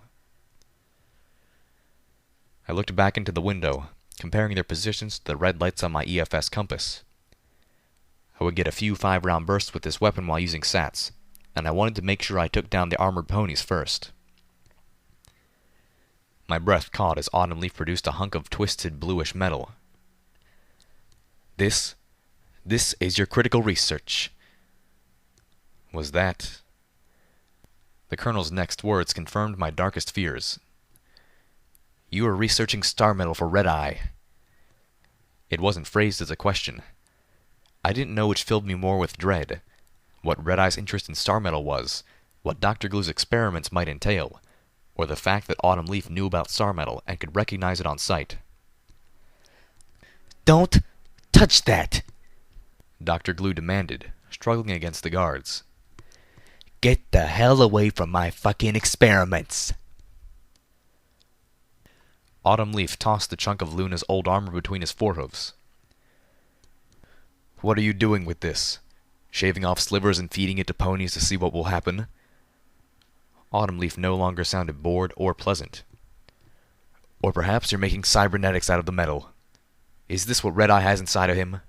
I looked back into the window, comparing their positions to the red lights on my EFS compass. I would get a few 5-round bursts with this weapon while using SATs, and I wanted to make sure I took down the armored ponies first. My breath caught as Autumn Leaf produced a hunk of twisted bluish metal. This is your critical research. Was that... The Colonel's next words confirmed my darkest fears. You are researching star metal for Redeye. It wasn't phrased as a question. I didn't know which filled me more with dread. What Redeye's interest in star metal was, what Dr. Glue's experiments might entail, or the fact that Autumn Leaf knew about star metal and could recognize it on sight. Don't touch that! Dr. Glue demanded, struggling against the guards. Get the hell away from my fucking experiments! Autumn Leaf tossed the chunk of Luna's old armor between his forehoofs. What are you doing with this? Shaving off slivers and feeding it to ponies to see what will happen? Autumn Leaf no longer sounded bored or pleasant. Or perhaps you're making cybernetics out of the metal. Is this what Redeye has inside of him?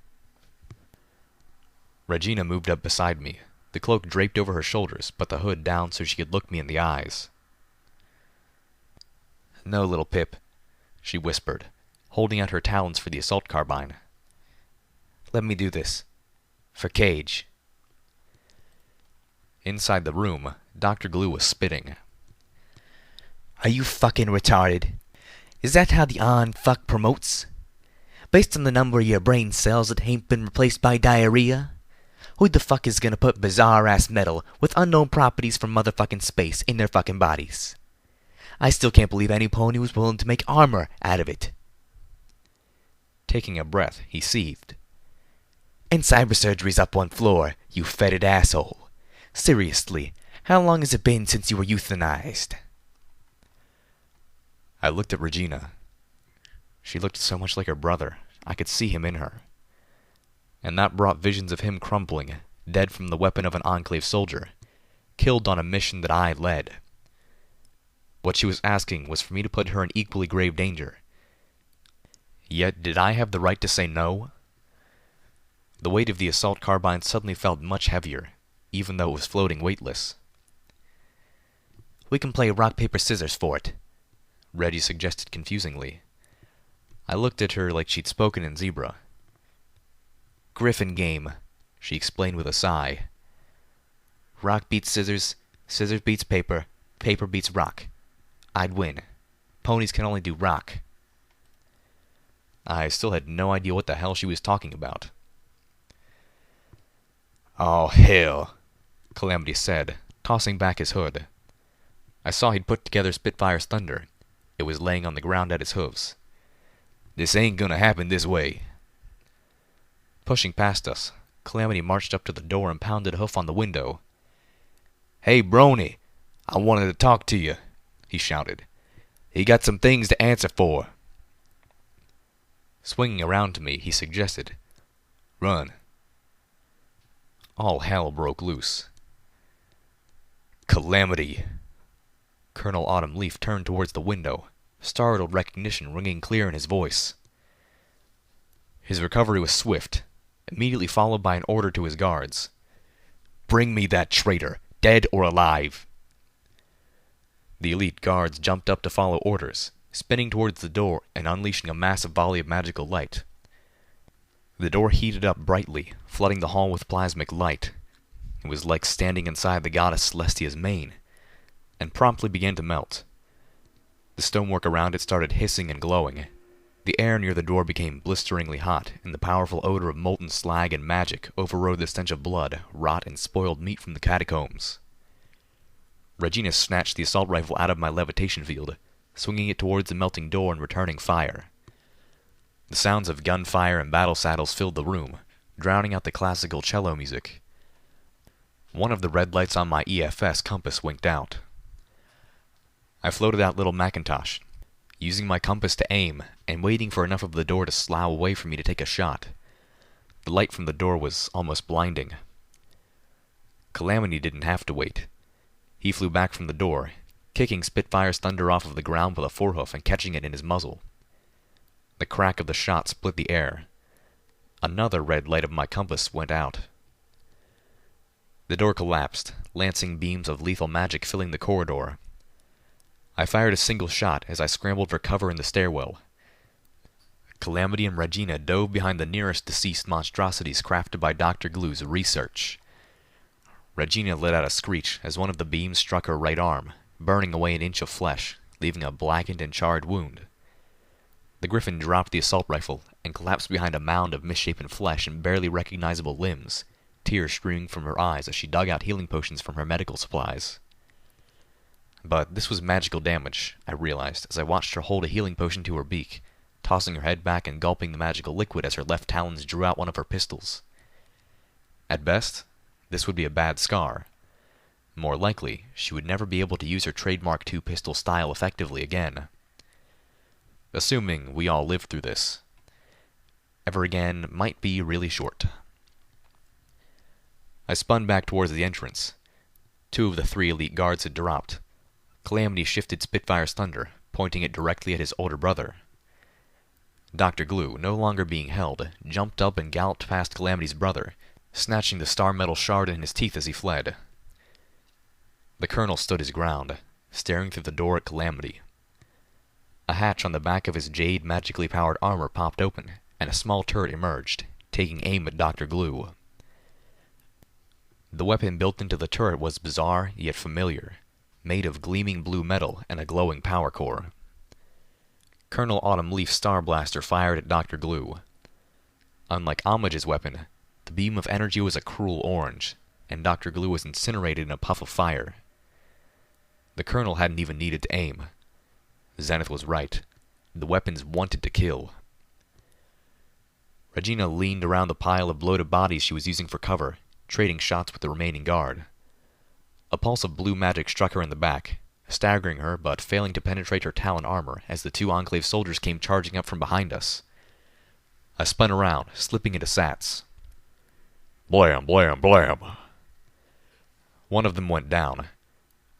Regina moved up beside me, the cloak draped over her shoulders, but the hood down so she could look me in the eyes. No, little Pip, she whispered, holding out her talons for the assault carbine. Let me do this. For Cage. Inside the room, Dr. Glue was spitting. Are you fucking retarded? Is that how the Aaaaand fuck promotes? Based on the number of your brain cells that ain't been replaced by diarrhea? Who the fuck is gonna put bizarre-ass metal with unknown properties from motherfucking space in their fucking bodies? I still can't believe any pony was willing to make armor out of it. Taking a breath, he seethed. And cybersurgery's up one floor, you fetid asshole. Seriously, how long has it been since you were euthanized? I looked at Regina. She looked so much like her brother. I could see him in her. And that brought visions of him crumpling, dead from the weapon of an Enclave soldier, killed on a mission that I led. What she was asking was for me to put her in equally grave danger. Yet did I have the right to say no? The weight of the assault carbine suddenly felt much heavier, even though it was floating weightless. We can play rock, paper, scissors for it, Reggie suggested confusingly. I looked at her like she'd spoken in zebra. Griffin game, she explained with a sigh. Rock beats scissors, scissors beats paper, paper beats rock. I'd win. Ponies can only do rock. I still had no idea what the hell she was talking about. Oh, hell, Calamity said, tossing back his hood. I saw he'd put together Spitfire's thunder. It was laying on the ground at his hooves. This ain't gonna happen this way. Pushing past us, Calamity marched up to the door and pounded a hoof on the window. Hey, Brony, I wanted to talk to you, he shouted. He got some things to answer for. Swinging around to me, he suggested, Run. All hell broke loose. Calamity. Colonel Autumn Leaf turned towards the window, startled recognition ringing clear in his voice. His recovery was swift, immediately followed by an order to his guards. Bring me that traitor, dead or alive. The elite guards jumped up to follow orders, spinning towards the door and unleashing a massive volley of magical light. The door heated up brightly, flooding the hall with plasmic light. It was like standing inside the goddess Celestia's mane, and promptly began to melt. The stonework around it started hissing and glowing. The air near the door became blisteringly hot, and the powerful odor of molten slag and magic overrode the stench of blood, rot, and spoiled meat from the catacombs. Regina snatched the assault rifle out of my levitation field, swinging it towards the melting door and returning fire. The sounds of gunfire and battle saddles filled the room, drowning out the classical cello music. One of the red lights on my EFS compass winked out. I floated out little Macintosh, using my compass to aim and waiting for enough of the door to slough away for me to take a shot. The light from the door was almost blinding. Calamity didn't have to wait. He flew back from the door, kicking Spitfire's thunder off of the ground with a forehoof and catching it in his muzzle. The crack of the shot split the air. Another red light of my compass went out. The door collapsed, lancing beams of lethal magic filling the corridor. I fired a single shot as I scrambled for cover in the stairwell. Calamity and Regina dove behind the nearest deceased monstrosities crafted by Dr. Glue's research. Regina let out a screech as one of the beams struck her right arm, burning away an inch of flesh, leaving a blackened and charred wound. The Griffin dropped the assault rifle and collapsed behind a mound of misshapen flesh and barely recognizable limbs, tears streaming from her eyes as she dug out healing potions from her medical supplies. But this was magical damage, I realized, as I watched her hold a healing potion to her beak, tossing her head back and gulping the magical liquid as her left talons drew out one of her pistols. At best, this would be a bad scar. More likely, she would never be able to use her trademark 2 pistol style effectively again. Assuming we all lived through this. Ever again might be really short. I spun back towards the entrance. 2 of the 3 elite guards had dropped. Calamity shifted Spitfire's thunder, pointing it directly at his older brother. Dr. Glue, no longer being held, jumped up and galloped past Calamity's brother, snatching the star metal shard in his teeth as he fled. The colonel stood his ground, staring through the door at Calamity. A hatch on the back of his jade magically powered armor popped open, and a small turret emerged, taking aim at Dr. Glue. The weapon built into the turret was bizarre yet familiar, made of gleaming blue metal and a glowing power core. Colonel Autumn Leaf's Star Blaster fired at Dr. Glue. Unlike Homage's weapon, the beam of energy was a cruel orange, and Dr. Glue was incinerated in a puff of fire. The colonel hadn't even needed to aim. Zenith was right. The weapons wanted to kill. Regina leaned around the pile of bloated bodies she was using for cover, trading shots with the remaining guard. A pulse of blue magic struck her in the back, staggering her but failing to penetrate her Talon armor as the 2 Enclave soldiers came charging up from behind us. I spun around, slipping into sats. Blam, blam, blam. One of them went down.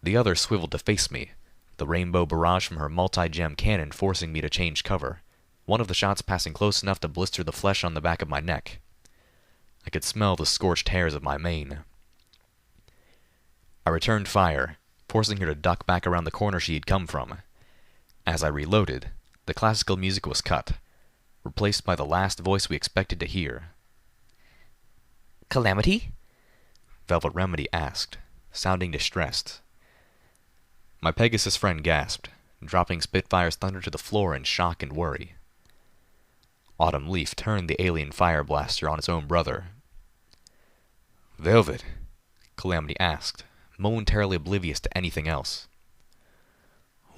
The other swiveled to face me, the rainbow barrage from her multi-gem cannon forcing me to change cover, one of the shots passing close enough to blister the flesh on the back of my neck. I could smell the scorched hairs of my mane. I returned fire, forcing her to duck back around the corner she had come from. As I reloaded, the classical music was cut, replaced by the last voice we expected to hear. Calamity? Velvet Remedy asked, sounding distressed. My Pegasus friend gasped, dropping Spitfire's thunder to the floor in shock and worry. Autumn Leaf turned the alien fire blaster on its own brother. Velvet? Calamity asked, momentarily oblivious to anything else.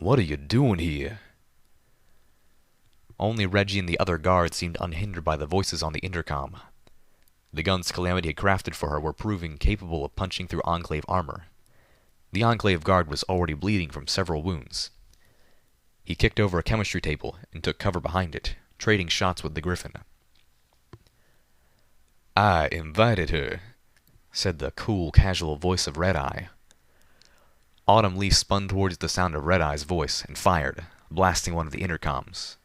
What are you doing here? Only Reggie and the other guards seemed unhindered by the voices on the intercom. The guns Calamity had crafted for her were proving capable of punching through Enclave armor. The Enclave guard was already bleeding from several wounds. He kicked over a chemistry table and took cover behind it, trading shots with the Griffin. I invited her, said the cool, casual voice of Redeye. Autumn Leaf spun towards the sound of Redeye's voice and fired, blasting one of the intercoms.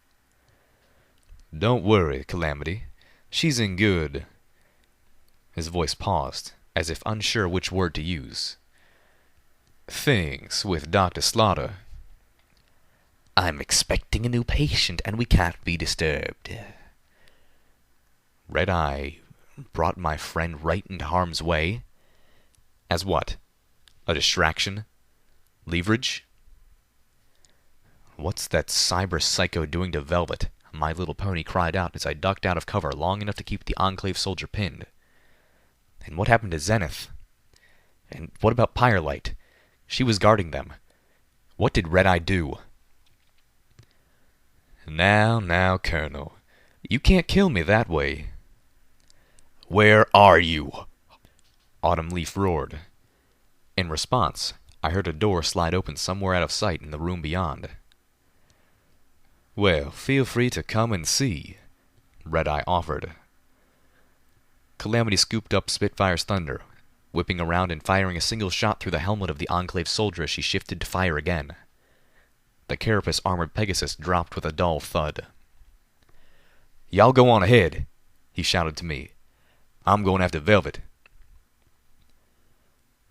Don't worry, Calamity. She's in good. His voice paused, as if unsure which word to use. Things with Dr. Slaughter. I'm expecting a new patient, and we can't be disturbed. Redeye brought my friend right into harm's way? As what? A distraction? Leverage? What's that cyber psycho doing to Velvet? My Little Pony cried out as I ducked out of cover long enough to keep the Enclave soldier pinned. And what happened to Zenith? And what about Pyrelight? She was guarding them. What did Redeye do? Now, Colonel. You can't kill me that way. Where are you? Autumn Leaf roared. In response, I heard a door slide open somewhere out of sight in the room beyond. Well, feel free to come and see, Redeye offered. Calamity scooped up Spitfire's thunder, whipping around and firing a single shot through the helmet of the Enclave soldier as she shifted to fire again. The carapace-armored Pegasus dropped with a dull thud. Y'all go on ahead, he shouted to me. I'm going after Velvet.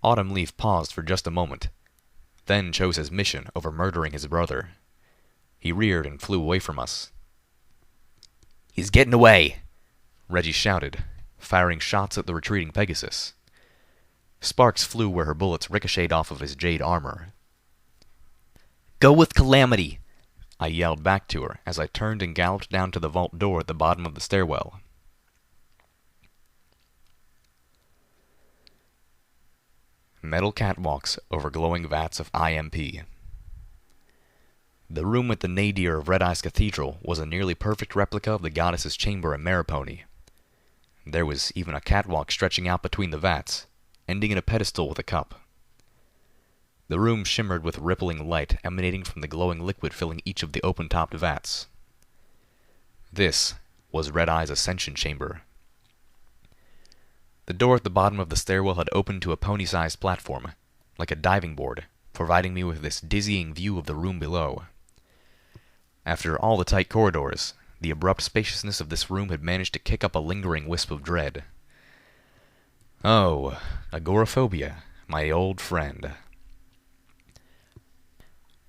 Autumn Leaf paused for just a moment, then chose his mission over murdering his brother. He reared and flew away from us. He's getting away! Reggie shouted, firing shots at the retreating Pegasus. Sparks flew where her bullets ricocheted off of his jade armor. Go with Calamity! I yelled back to her as I turned and galloped down to the vault door at the bottom of the stairwell. Metal catwalks over glowing vats of IMP. The room at the nadir of Redeye's cathedral was a nearly perfect replica of the goddess's chamber in Maripony. There was even a catwalk stretching out between the vats, ending in a pedestal with a cup. The room shimmered with rippling light emanating from the glowing liquid filling each of the open-topped vats. This was Redeye's ascension chamber. The door at the bottom of the stairwell had opened to a pony-sized platform, like a diving board, providing me with this dizzying view of the room below. After all the tight corridors, the abrupt spaciousness of this room had managed to kick up a lingering wisp of dread. Oh, agoraphobia, my old friend.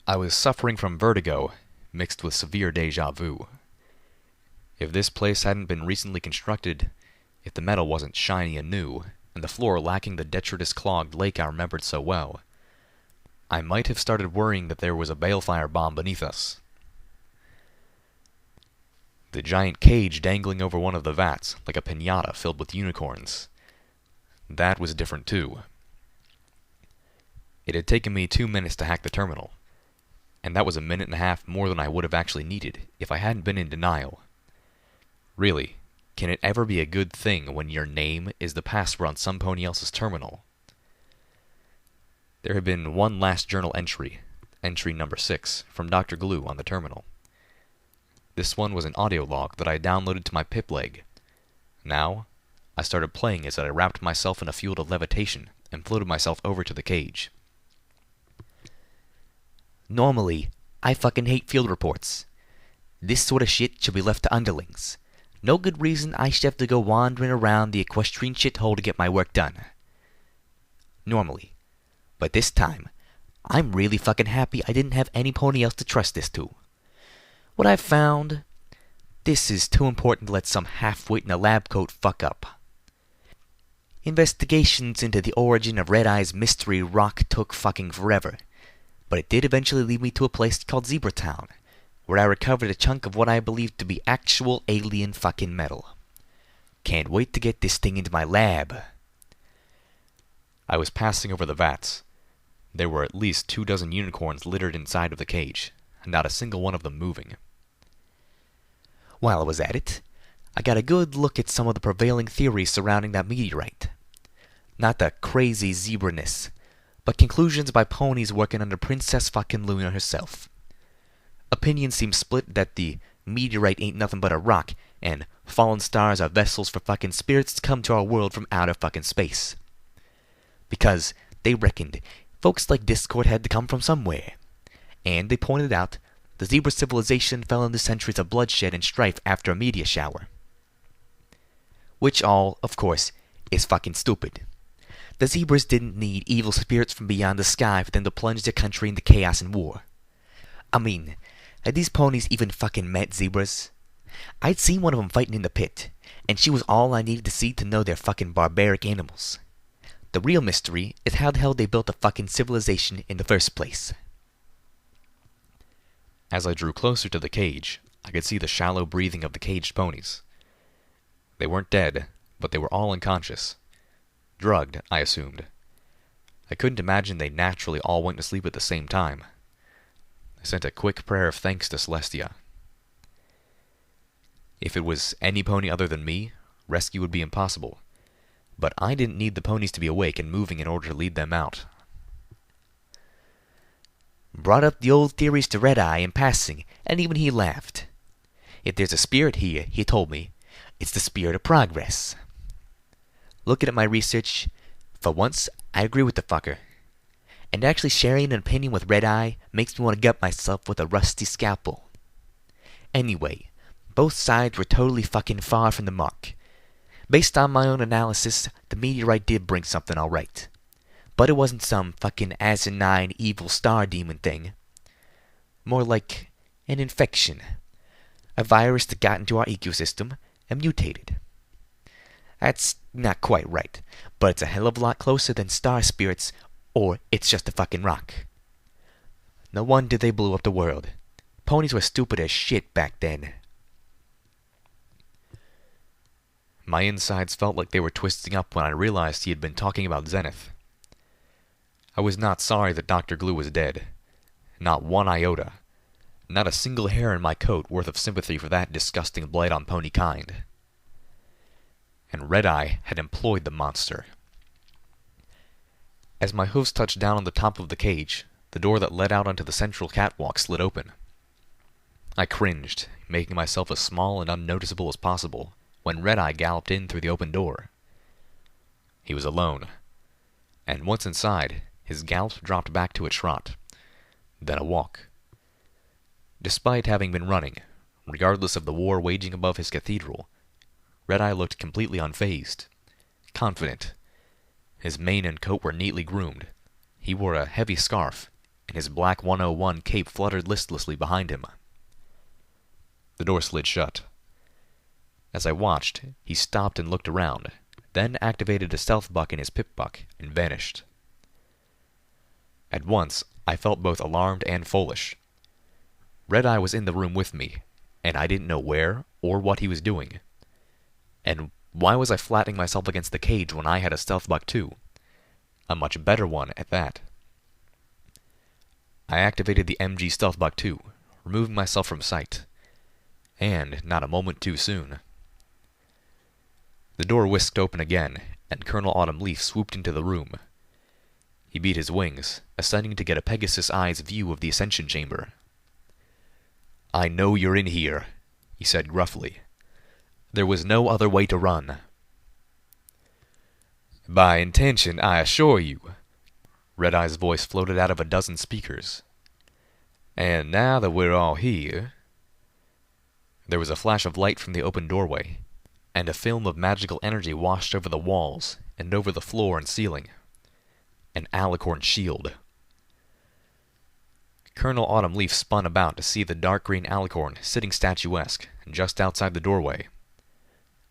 I was suffering from vertigo, mixed with severe déjà vu. If this place hadn't been recently constructed, if the metal wasn't shiny and new, and the floor lacking the detritus clogged lake I remembered so well, I might have started worrying that there was a balefire bomb beneath us. The giant cage dangling over one of the vats, like a piñata filled with unicorns. That was different too. It had taken me 2 minutes to hack the terminal, and that was a minute and a half more than I would have actually needed if I hadn't been in denial. Really, can it ever be a good thing when your name is the password on some pony else's terminal? There had been one last journal entry, entry number 6, from Dr. Glue on the terminal. This one was an audio log that I downloaded to my pip leg. Now, I started playing as I wrapped myself in a field of levitation and floated myself over to the cage. Normally, I fucking hate field reports. This sort of shit should be left to underlings. No good reason I should have to go wandering around the equestrian shithole to get my work done. Normally. But this time, I'm really fucking happy I didn't have any pony else to trust this to. What I've found, this is too important to let some half-wit in a lab coat fuck up. Investigations into the origin of Redeye's mystery rock took fucking forever, but it did eventually lead me to a place called Zebra Town, where I recovered a chunk of what I believed to be actual alien fucking metal. Can't wait to get this thing into my lab. I was passing over the vats. There were at least 24 unicorns littered inside of the cage, and not a single one of them moving. While I was at it, I got a good look at some of the prevailing theories surrounding that meteorite. Not the crazy zebra-ness, but conclusions by ponies working under Princess fucking Luna herself. Opinions seem split that the meteorite ain't nothing but a rock, and fallen stars are vessels for fucking spirits to come to our world from outer fucking space. Because they reckoned folks like Discord had to come from somewhere, and they pointed out the zebra civilization fell into centuries of bloodshed and strife after a meteor shower. Which all, of course, is fucking stupid. The zebras didn't need evil spirits from beyond the sky for them to plunge their country into chaos and war. I mean, had these ponies even fucking met zebras? I'd seen one of them fighting in the pit, and she was all I needed to see to know they're fucking barbaric animals. The real mystery is how the hell they built a fucking civilization in the first place. As I drew closer to the cage, I could see the shallow breathing of the caged ponies. They weren't dead, but they were all unconscious. Drugged, I assumed. I couldn't imagine they naturally all went to sleep at the same time. I sent a quick prayer of thanks to Celestia. If it was any pony other than me, rescue would be impossible. But I didn't need the ponies to be awake and moving in order to lead them out. Brought up the old theories to Redeye in passing, and even he laughed. If there's a spirit here, he told me, it's the spirit of progress. Looking at my research, for once, I agree with the fucker. And actually sharing an opinion with Redeye makes me want to gut myself with a rusty scalpel. Anyway, both sides were totally fucking far from the mark. Based on my own analysis, the meteorite did bring something alright. But it wasn't some fucking asinine evil star demon thing. More like an infection. A virus that got into our ecosystem and mutated. That's not quite right, but it's a hell of a lot closer than star spirits or it's just a fucking rock. No wonder they blew up the world. Ponies were stupid as shit back then. My insides felt like they were twisting up when I realized he had been talking about Zenith. I was not sorry that Dr. Glue was dead. Not one iota. Not a single hair in my coat worth of sympathy for that disgusting blight on pony kind. And Redeye had employed the monster. As my hooves touched down on the top of the cage, the door that led out onto the central catwalk slid open. I cringed, making myself as small and unnoticeable as possible, when Redeye galloped in through the open door. He was alone, and once inside, his gallop dropped back to a trot, then a walk. Despite having been running, regardless of the war waging above his cathedral, Redeye looked completely unfazed, confident. His mane and coat were neatly groomed. He wore a heavy scarf, and his black 101 cape fluttered listlessly behind him. The door slid shut. As I watched, he stopped and looked around, then activated a stealth buck in his pip buck and vanished. At once, I felt both alarmed and foolish. Redeye was in the room with me, and I didn't know where or what he was doing. And why was I flattening myself against the cage when I had a stealth buck too? A much better one at that. I activated the MG stealth buck too, removing myself from sight. And not a moment too soon. The door whisked open again, and Colonel Autumn Leaf swooped into the room. He beat his wings, ascending to get a Pegasus Eye's view of the ascension chamber. "I know you're in here," he said gruffly. "There was no other way to run." "By intention, I assure you." Redeye's voice floated out of a dozen speakers. "And now that we're all here..." There was a flash of light from the open doorway, and a film of magical energy washed over the walls and over the floor and ceiling. An alicorn shield. Colonel Autumn Leaf spun about to see the dark green alicorn sitting statuesque just outside the doorway.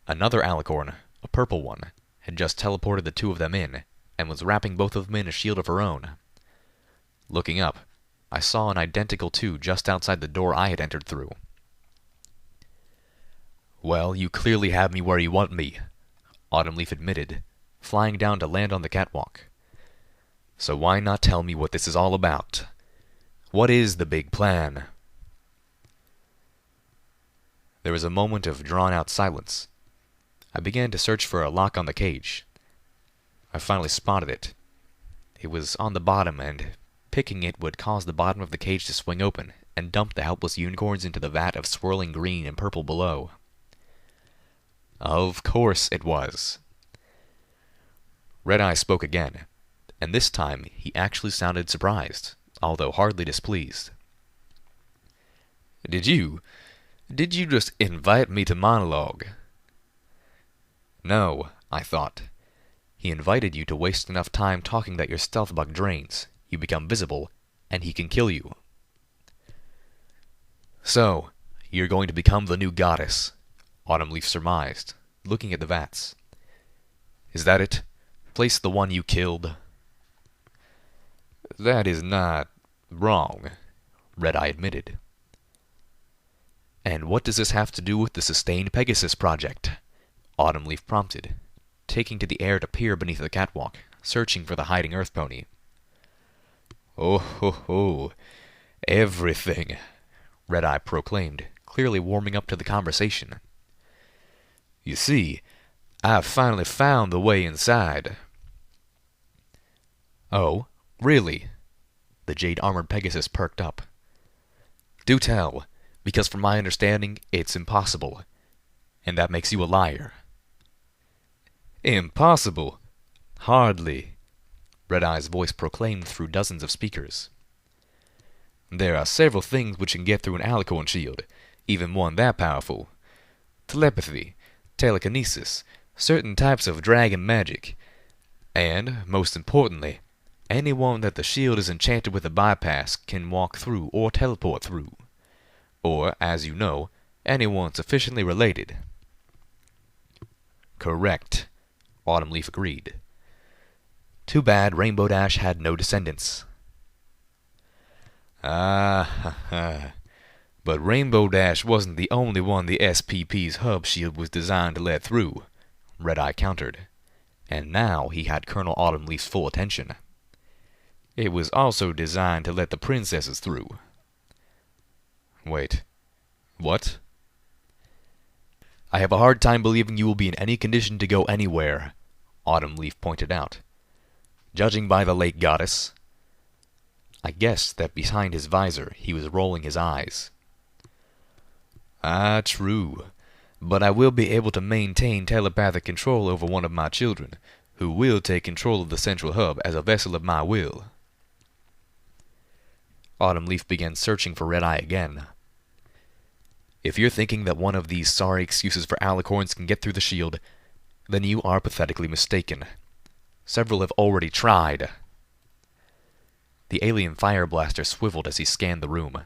Another alicorn, a purple one, had just teleported the two of them in, and was wrapping both of them in a shield of her own. Looking up, I saw an identical two just outside the door I had entered through. "Well, you clearly have me where you want me," Autumn Leaf admitted, flying down to land on the catwalk. "So why not tell me what this is all about? What is the big plan?" There was a moment of drawn-out silence. I began to search for a lock on the cage. I finally spotted it. It was on the bottom, and picking it would cause the bottom of the cage to swing open and dump the helpless unicorns into the vat of swirling green and purple below. Of course it was. Redeye spoke again, and this time he actually sounded surprised, although hardly displeased. Did you just invite me to monologue?" "No," I thought. "He invited you to waste enough time talking that your stealth bug drains, you become visible, and he can kill you." "So, you're going to become the new goddess," Autumn Leaf surmised, looking at the vats. "Is that it? Place the one you killed?" "That is not wrong," Redeye admitted. "And what does this have to do with the Sustained Pegasus project?" Autumn Leaf prompted, taking to the air to peer beneath the catwalk, searching for the hiding Earth pony. "Oh ho ho, everything," Redeye proclaimed, clearly warming up to the conversation. "You see, I've finally found the way inside." "Oh, really?" The jade-armored Pegasus perked up. "Do tell, because from my understanding, it's impossible. And that makes you a liar." "Impossible? Hardly," Redeye's voice proclaimed through dozens of speakers. "There are several things which can get through an alicorn shield, even one that powerful. Telepathy, telekinesis, certain types of dragon magic, and, most importantly, anyone that the shield is enchanted with a bypass can walk through or teleport through. Or, as you know, anyone sufficiently related. Correct, Autumn Leaf agreed. Too bad Rainbow Dash had no descendants. Ah, but Rainbow Dash wasn't the only one the SPP's hub shield was designed to let through, Redeye countered, and now he had Colonel Autumn Leaf's full attention. It was also designed to let the princesses through. Wait, what? I have a hard time believing you will be in any condition to go anywhere, Autumn Leaf pointed out. Judging by the lake goddess. I guessed that behind his visor he was rolling his eyes. Ah, true. But I will be able to maintain telepathic control over one of my children, who will take control of the central hub as a vessel of my will. Autumn Leaf began searching for Redeye again. If you're thinking that one of these sorry excuses for alicorns can get through the shield, then you are pathetically mistaken. Several have already tried. The alien fire blaster swiveled as he scanned the room.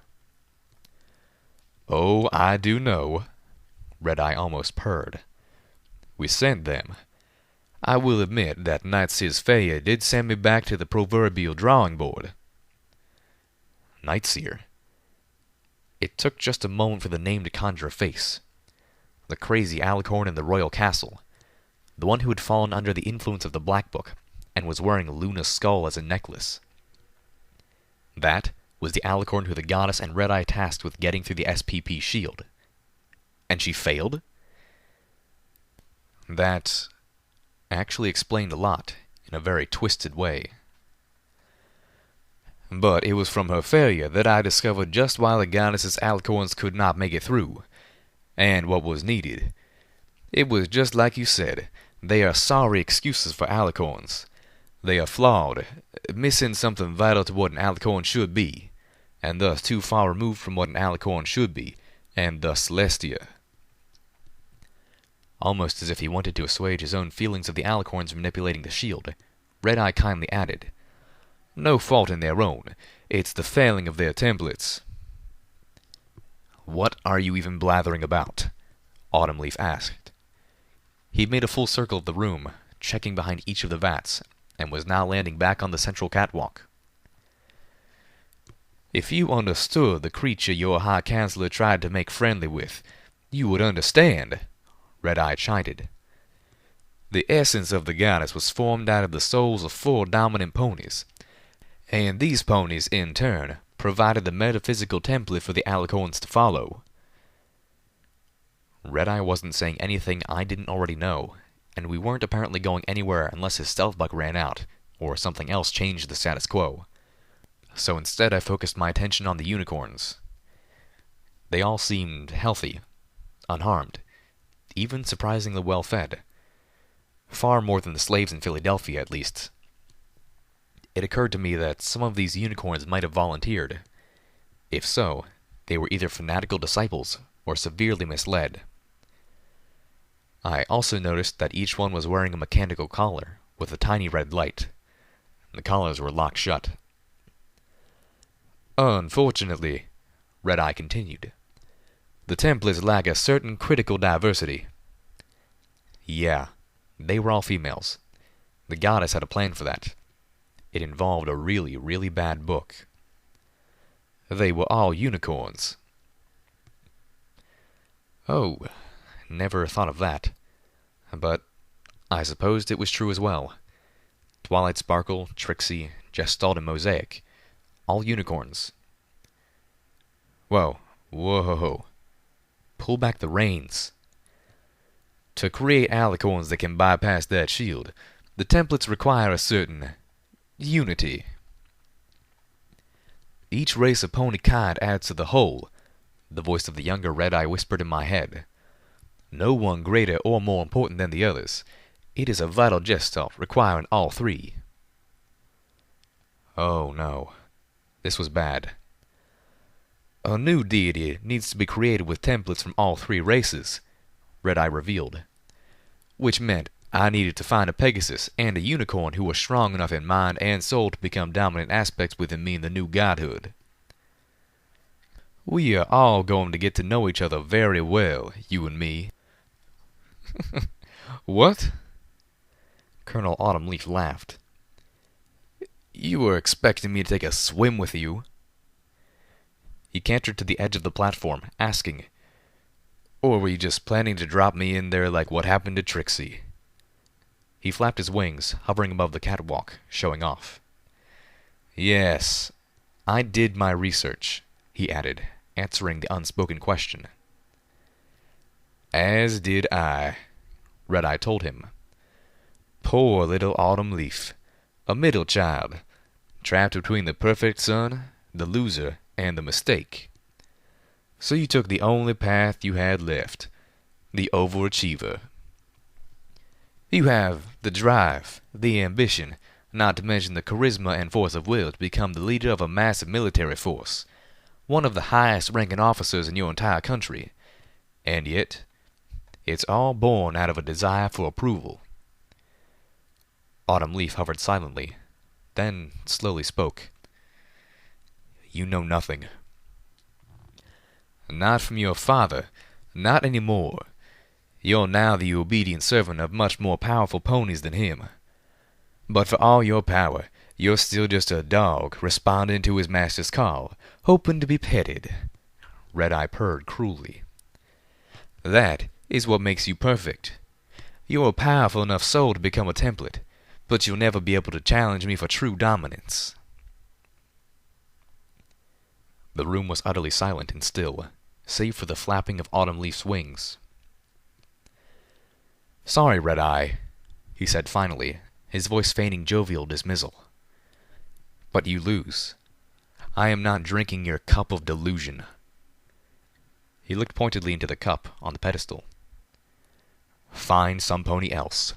Oh, I do know, Redeye almost purred. We sent them. I will admit that Nightseer's failure did send me back to the proverbial drawing board. Nightseer? It took just a moment for the name to conjure a face. The crazy alicorn in the royal castle. The one who had fallen under the influence of the Black Book, and was wearing Luna's skull as a necklace. That was the alicorn who the goddess and Redeye tasked with getting through the SPP shield. And she failed? That actually explained a lot, in a very twisted way. But it was from her failure that I discovered just why the goddess's alicorns could not make it through, and what was needed. It was just like you said, they are sorry excuses for alicorns. They are flawed, missing something vital to what an alicorn should be, and thus too far removed from what an alicorn should be, and thus Celestia. Almost as if he wanted to assuage his own feelings of the alicorns manipulating the shield, Redeye kindly added, No fault in their own, it's the failing of their templates. What are you even blathering about? Autumn Leaf asked. He'd made a full circle of the room, checking behind each of the vats, and was now landing back on the central catwalk. If you understood the creature your High Counselor tried to make friendly with, you would understand, Redeye chided. The essence of the goddess was formed out of the souls of 4 dominant ponies, and these ponies, in turn, provided the metaphysical template for the alicorns to follow. Redeye wasn't saying anything I didn't already know, and we weren't apparently going anywhere unless his stealth buck ran out, or something else changed the status quo. So instead I focused my attention on the unicorns. They all seemed healthy, unharmed, even surprisingly well fed. Far more than the slaves in Philadelphia, at least. It occurred to me that some of these unicorns might have volunteered. If so, they were either fanatical disciples or severely misled. I also noticed that each one was wearing a mechanical collar with a tiny red light. The collars were locked shut. Unfortunately, Redeye continued, the templates lack a certain critical diversity. Yeah, they were all females. The goddess had a plan for that. It involved a really, really bad book. They were all unicorns. Oh, never thought of that. But I supposed it was true as well. Twilight Sparkle, Trixie, Gestalt, and Mosaic. All unicorns. Whoa. Pull back the reins. To create alicorns that can bypass that shield, the templates require a certain unity. Each race of pony kind adds to the whole, the voice of the younger Redeye whispered in my head. No one greater or more important than the others. It is a vital gestalt requiring all 3. Oh no. This was bad. A new deity needs to be created with templates from all 3 races, Redeye revealed. Which meant I needed to find a Pegasus and a unicorn who were strong enough in mind and soul to become dominant aspects within me in the new godhood. We are all going to get to know each other very well, you and me. What? Colonel Autumnleaf laughed. You were expecting me to take a swim with you? He cantered to the edge of the platform, asking, or were you just planning to drop me in there like what happened to Trixie? He flapped his wings, hovering above the catwalk, showing off. Yes, I did my research, he added, answering the unspoken question. As did I, Redeye told him. Poor little Autumnleaf, a middle child, trapped between the perfect son, the loser, and the mistake. So you took the only path you had left, the overachiever. You have the drive, the ambition, not to mention the charisma and force of will to become the leader of a massive military force, one of the highest ranking officers in your entire country, and yet it's all born out of a desire for approval. Autumnleaf hovered silently, then slowly spoke. You know nothing. Not from your father, not any more. You're now the obedient servant of much more powerful ponies than him. But for all your power, you're still just a dog responding to his master's call, hoping to be petted. Redeye purred cruelly. That is what makes you perfect. You're a powerful enough soul to become a template, but you'll never be able to challenge me for true dominance. The room was utterly silent and still, save for the flapping of Autumnleaf's wings. Sorry, Redeye, he said finally, his voice feigning jovial dismissal. But you lose. I am not drinking your cup of delusion. He looked pointedly into the cup on the pedestal. Find some pony else.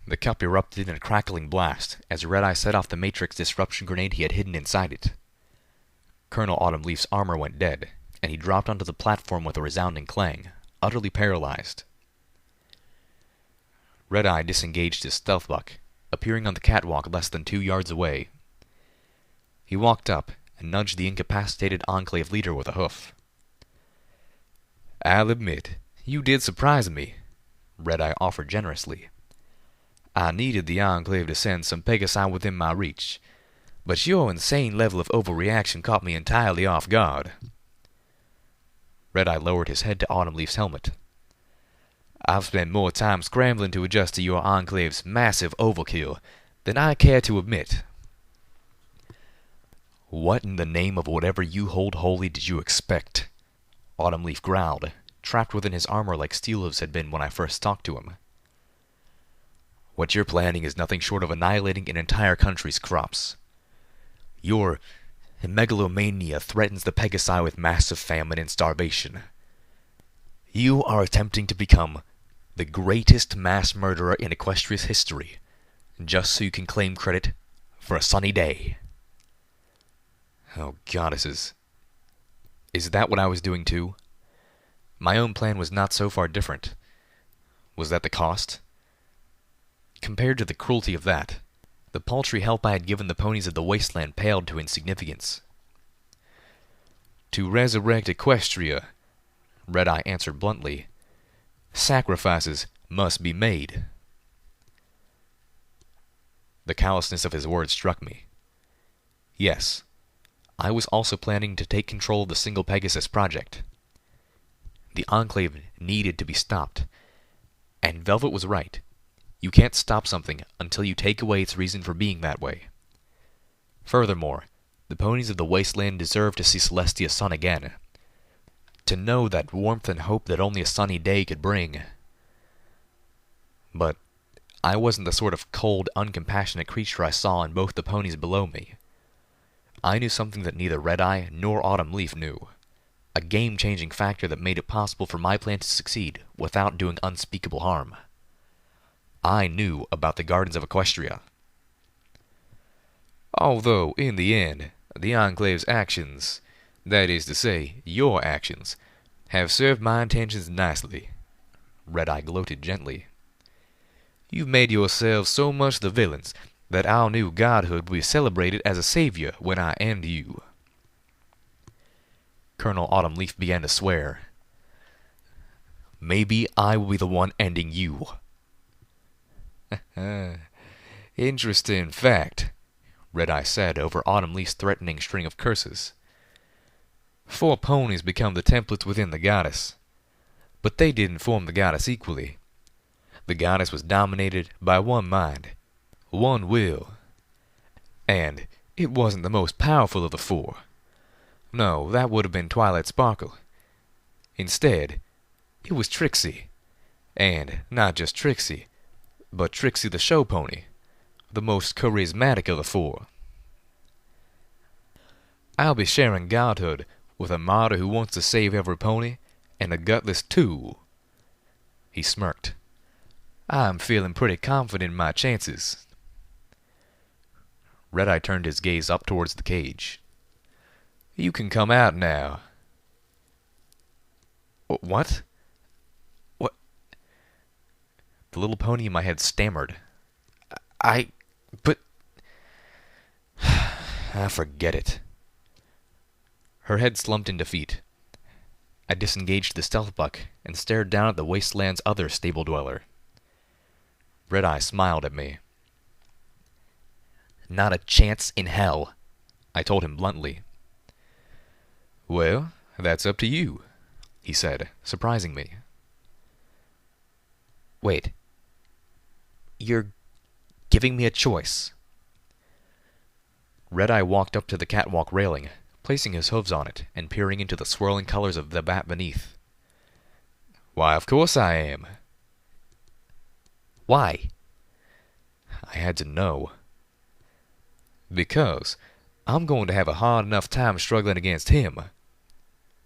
The cup erupted in a crackling blast as Redeye set off the Matrix disruption grenade he had hidden inside it. Colonel Autumnleaf's armor went dead, and he dropped onto the platform with a resounding clang, utterly paralyzed. Redeye disengaged his stealth buck, appearing on the catwalk less than 2 yards away. He walked up and nudged the incapacitated Enclave leader with a hoof. I'll admit, you did surprise me, Redeye offered generously. I needed the Enclave to send some Pegasi within my reach, but your insane level of overreaction caught me entirely off guard. Redeye lowered his head to Autumnleaf's helmet. I've spent more time scrambling to adjust to your Enclave's massive overkill than I care to admit. What in the name of whatever you hold holy did you expect? Autumnleaf growled, trapped within his armor like Steelhooves had been when I first talked to him. What you're planning is nothing short of annihilating an entire country's crops. Your megalomania threatens the Pegasi with massive famine and starvation. You are attempting to become the greatest mass murderer in Equestria's history, just so you can claim credit for a sunny day. Oh, goddesses. Is that what I was doing too? My own plan was not so far different. Was that the cost? Compared to the cruelty of that, the paltry help I had given the ponies of the wasteland paled to insignificance. To resurrect Equestria, Redeye answered bluntly, sacrifices must be made. The callousness of his words struck me. Yes, I was also planning to take control of the Single Pegasus project. The Enclave needed to be stopped, and Velvet was right. You can't stop something until you take away its reason for being that way. Furthermore, the ponies of the wasteland deserve to see Celestia's sun again. To know that warmth and hope that only a sunny day could bring. But I wasn't the sort of cold, uncompassionate creature I saw in both the ponies below me. I knew something that neither Redeye nor Autumnleaf knew. A game-changing factor that made it possible for my plan to succeed without doing unspeakable harm. I knew about the Gardens of Equestria. Although, in the end, the Enclave's actions, that is to say, your actions, have served my intentions nicely, Redeye gloated gently. "You've made yourselves so much the villains that our new godhood will be celebrated as a savior when I end you." Colonel Autumnleaf began to swear. "Maybe I will be the one ending you." "Interesting fact," Redeye said over Autumnleaf's threatening string of curses. 4 ponies become the templates within the goddess. But they didn't form the goddess equally. The goddess was dominated by one mind, one will. And it wasn't the most powerful of the 4. No, that would have been Twilight Sparkle. Instead, it was Trixie. And not just Trixie, but Trixie the show pony, the most charismatic of the 4. I'll be sharing godhood with a martyr who wants to save every pony, and a gutless tool. He smirked. I'm feeling pretty confident in my chances. Redeye turned his gaze up towards the cage. You can come out now. What? What? The little pony in my head stammered. But... forget it. Her head slumped in defeat. I disengaged the stealth buck and stared down at the wasteland's other stable dweller. Redeye smiled at me. Not a chance in hell, I told him bluntly. Well, that's up to you, he said, surprising me. Wait. You're giving me a choice. Redeye walked up to the catwalk railing, placing his hooves on it and peering into the swirling colors of the vat beneath. Why, of course I am. Why? I had to know. Because I'm going to have a hard enough time struggling against him.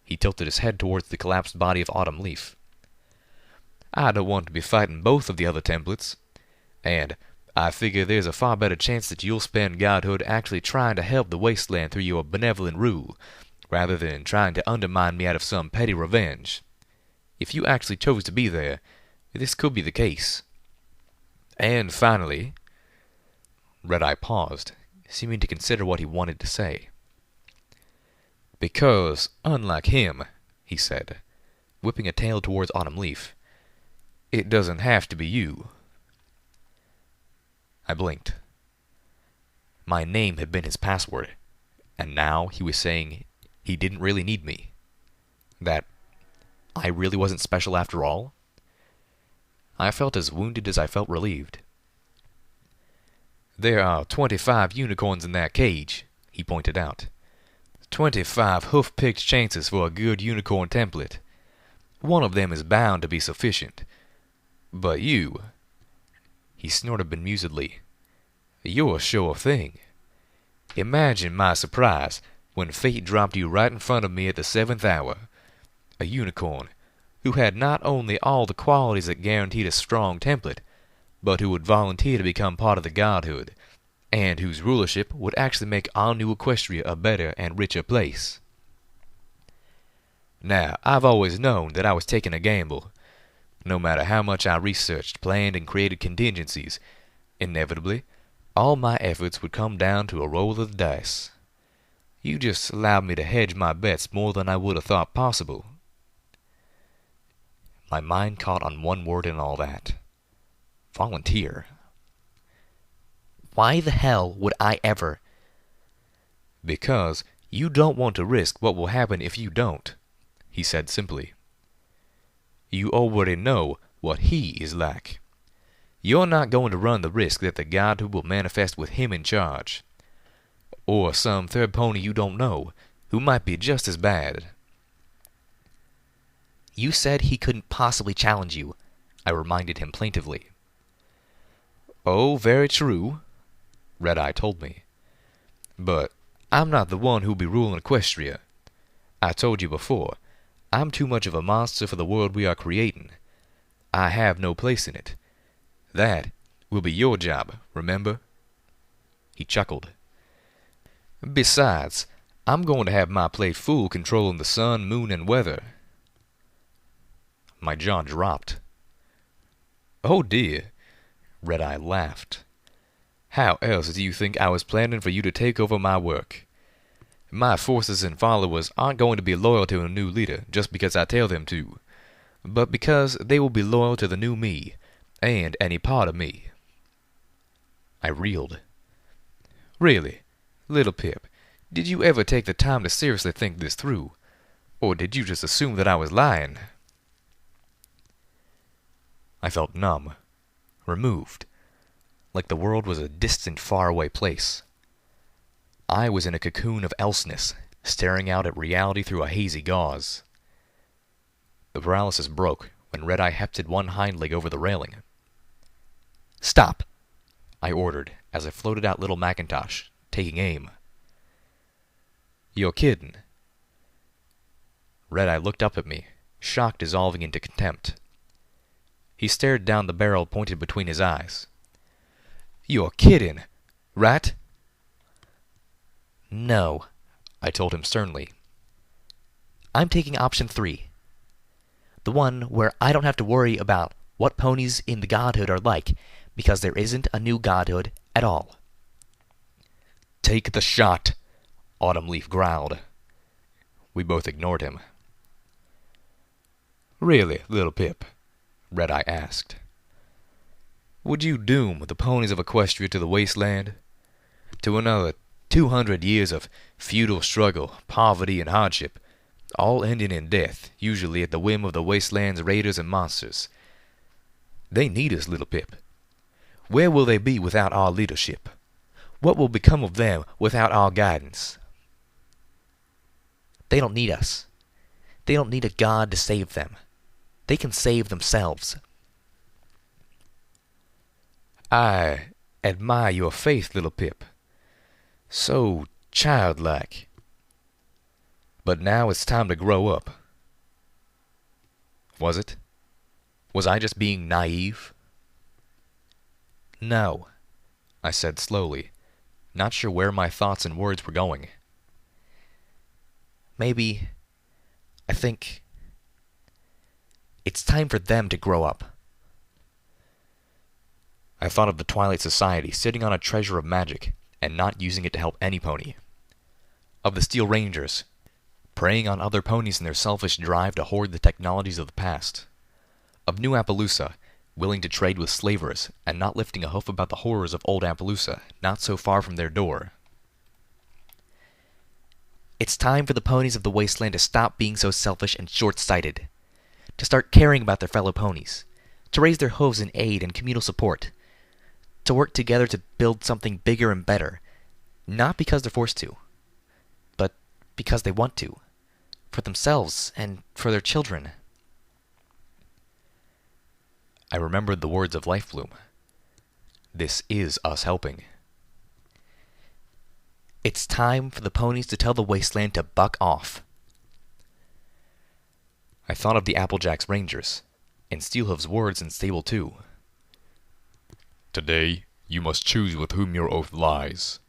He tilted his head towards the collapsed body of Autumnleaf. I don't want to be fighting both of the other templates, and I figure there's a far better chance that you'll spend godhood actually trying to help the wasteland through your benevolent rule, rather than trying to undermine me out of some petty revenge. If you actually chose to be there, this could be the case. And finally... Redeye paused, seeming to consider what he wanted to say. Because, unlike him, he said, whipping a tail towards Autumnleaf, it doesn't have to be you. I blinked. My name had been his password, and now he was saying he didn't really need me. That I really wasn't special after all. I felt as wounded as I felt relieved. There are 25 unicorns in that cage, he pointed out. 25 hoof-picked chances for a good unicorn template. One of them is bound to be sufficient. But you... He snorted bemusedly. You're a sure thing. Imagine my surprise when fate dropped you right in front of me at the 7th hour. A unicorn who had not only all the qualities that guaranteed a strong template, but who would volunteer to become part of the godhood, and whose rulership would actually make our new Equestria a better and richer place. Now, I've always known that I was taking a gamble. No matter how much I researched, planned, and created contingencies, inevitably, all my efforts would come down to a roll of the dice. You just allowed me to hedge my bets more than I would have thought possible. My mind caught on one word in all that. Volunteer. Why the hell would I ever? Because you don't want to risk what will happen if you don't, he said simply. You already know what he is like. You're not going to run the risk that the godhood will manifest with him in charge. Or some third pony you don't know, who might be just as bad. You said he couldn't possibly challenge you, I reminded him plaintively. Oh, very true, Redeye told me. But I'm not the one who'll be ruling Equestria. I told you before, I'm too much of a monster for the world we are creating. I have no place in it. That will be your job, remember? He chuckled. Besides, I'm going to have my plate full controlling the sun, moon, and weather. My jaw dropped. Oh dear, Redeye laughed. How else do you think I was planning for you to take over my work? My forces and followers aren't going to be loyal to a new leader just because I tell them to, but because they will be loyal to the new me, and any part of me. I reeled. Really, little Pip, did you ever take the time to seriously think this through? Or did you just assume that I was lying? I felt numb, removed, like the world was a distant, faraway place. I was in a cocoon of elseness, staring out at reality through a hazy gauze. The paralysis broke when Redeye hefted one hind leg over the railing. "Stop!" I ordered as I floated out little Macintosh, taking aim. "You're kidding." Redeye looked up at me, shock dissolving into contempt. He stared down the barrel pointed between his eyes. "You're kidding, right?" "No," I told him sternly. "I'm taking option 3. The one where I don't have to worry about what ponies in the godhood are like, because there isn't a new godhood at all." "Take the shot," Autumn Leaf growled. We both ignored him. "Really, little Pip?" Redeye asked. "Would you doom the ponies of Equestria to the wasteland? To another 200 years of feudal struggle, poverty, and hardship, all ending in death, usually at the whim of the wasteland's raiders and monsters? They need us, little Pip. Where will they be without our leadership? What will become of them without our guidance?" They don't need us. They don't need a god to save them. They can save themselves. "I admire your faith, little Pip. So childlike. But now it's time to grow up." Was it? Was I just being naive? "No," I said slowly, not sure where my thoughts and words were going. I think it's time for them to grow up. I thought of the Twilight Society sitting on a treasure of magic and not using it to help any pony. Of the Steel Rangers, preying on other ponies in their selfish drive to hoard the technologies of the past. Of New Appaloosa, willing to trade with slavers and not lifting a hoof about the horrors of old Appaloosa, not so far from their door. It's time for the ponies of the wasteland to stop being so selfish and short-sighted, to start caring about their fellow ponies, to raise their hooves in aid and communal support, to work together to build something bigger and better, not because they're forced to, but because they want to, for themselves and for their children. I remembered the words of Lifebloom. This is us helping. It's time for the ponies to tell the wasteland to buck off. I thought of the Applejack's Rangers, and Steelhoof's words in Stable 2. "Today, you must choose with whom your oath lies.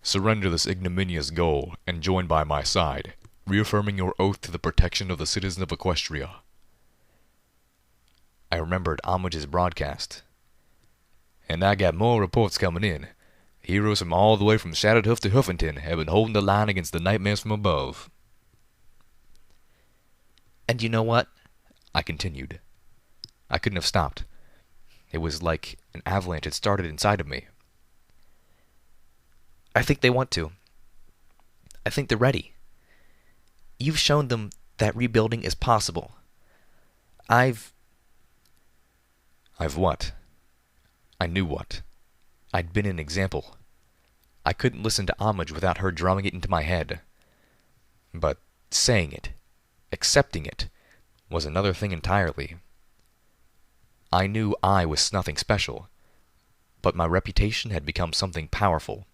Surrender this ignominious goal, and join by my side, reaffirming your oath to the protection of the citizens of Equestria." I remembered Homage's broadcast. "And I got more reports coming in. Heroes from all the way from Shattered Hoof to Huffington have been holding the line against the nightmares from above." "And you know what?" I continued. I couldn't have stopped. It was like an avalanche had started inside of me. "I think they want to. I think they're ready. You've shown them that rebuilding is possible. I've what? I knew what. I'd been an example. I couldn't listen to Homage without her drumming it into my head. But saying it, accepting it, was another thing entirely. I knew I was nothing special, but my reputation had become something powerful.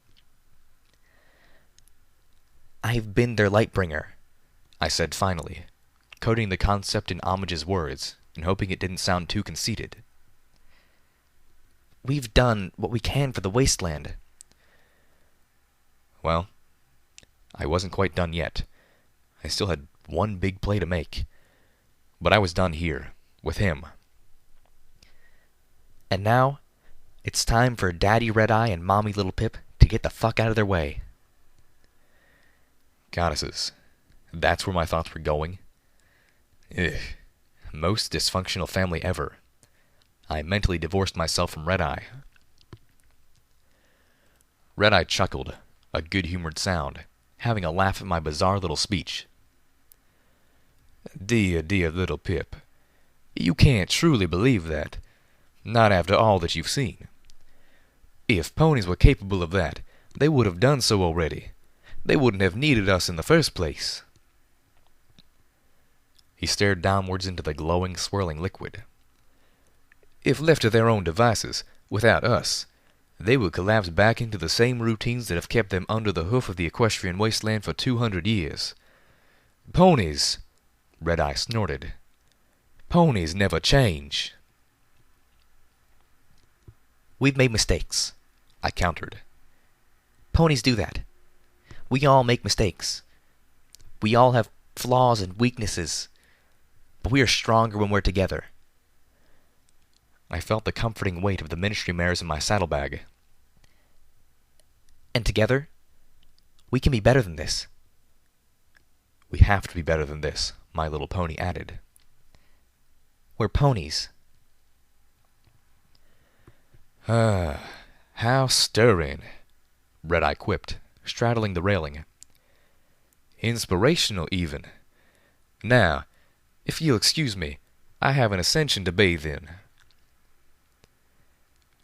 "I've been their Lightbringer," I said finally, coding the concept in Homage's words and hoping it didn't sound too conceited. "We've done what we can for the wasteland." Well, I wasn't quite done yet. I still had one big play to make. But I was done here, with him. And now, it's time for Daddy Redeye and Mommy Little Pip to get the fuck out of their way. Goddesses. That's where my thoughts were going? Ugh. Most dysfunctional family ever. I mentally divorced myself from Redeye. Redeye chuckled, a good-humored sound, having a laugh at my bizarre little speech. Dear, dear little Pip. You can't truly believe that. Not after all that you've seen. If ponies were capable of that, they would have done so already. They wouldn't have needed us in the first place. He stared downwards into the glowing, swirling liquid. If left to their own devices, without us, they would collapse back into the same routines that have kept them under the hoof of the equestrian wasteland for 200 years. Ponies, Redeye snorted. Ponies never change. We've made mistakes, I countered. Ponies do that. We all make mistakes. We all have flaws and weaknesses. But we are stronger when we're together. I felt the comforting weight of the ministry mares in my saddlebag. And together, we can be better than this. We have to be better than this, My Little Pony added. We're ponies. Ah, how stirring, Redeye quipped, straddling the railing. Inspirational, even. Now, if you'll excuse me, I have an ascension to bathe in.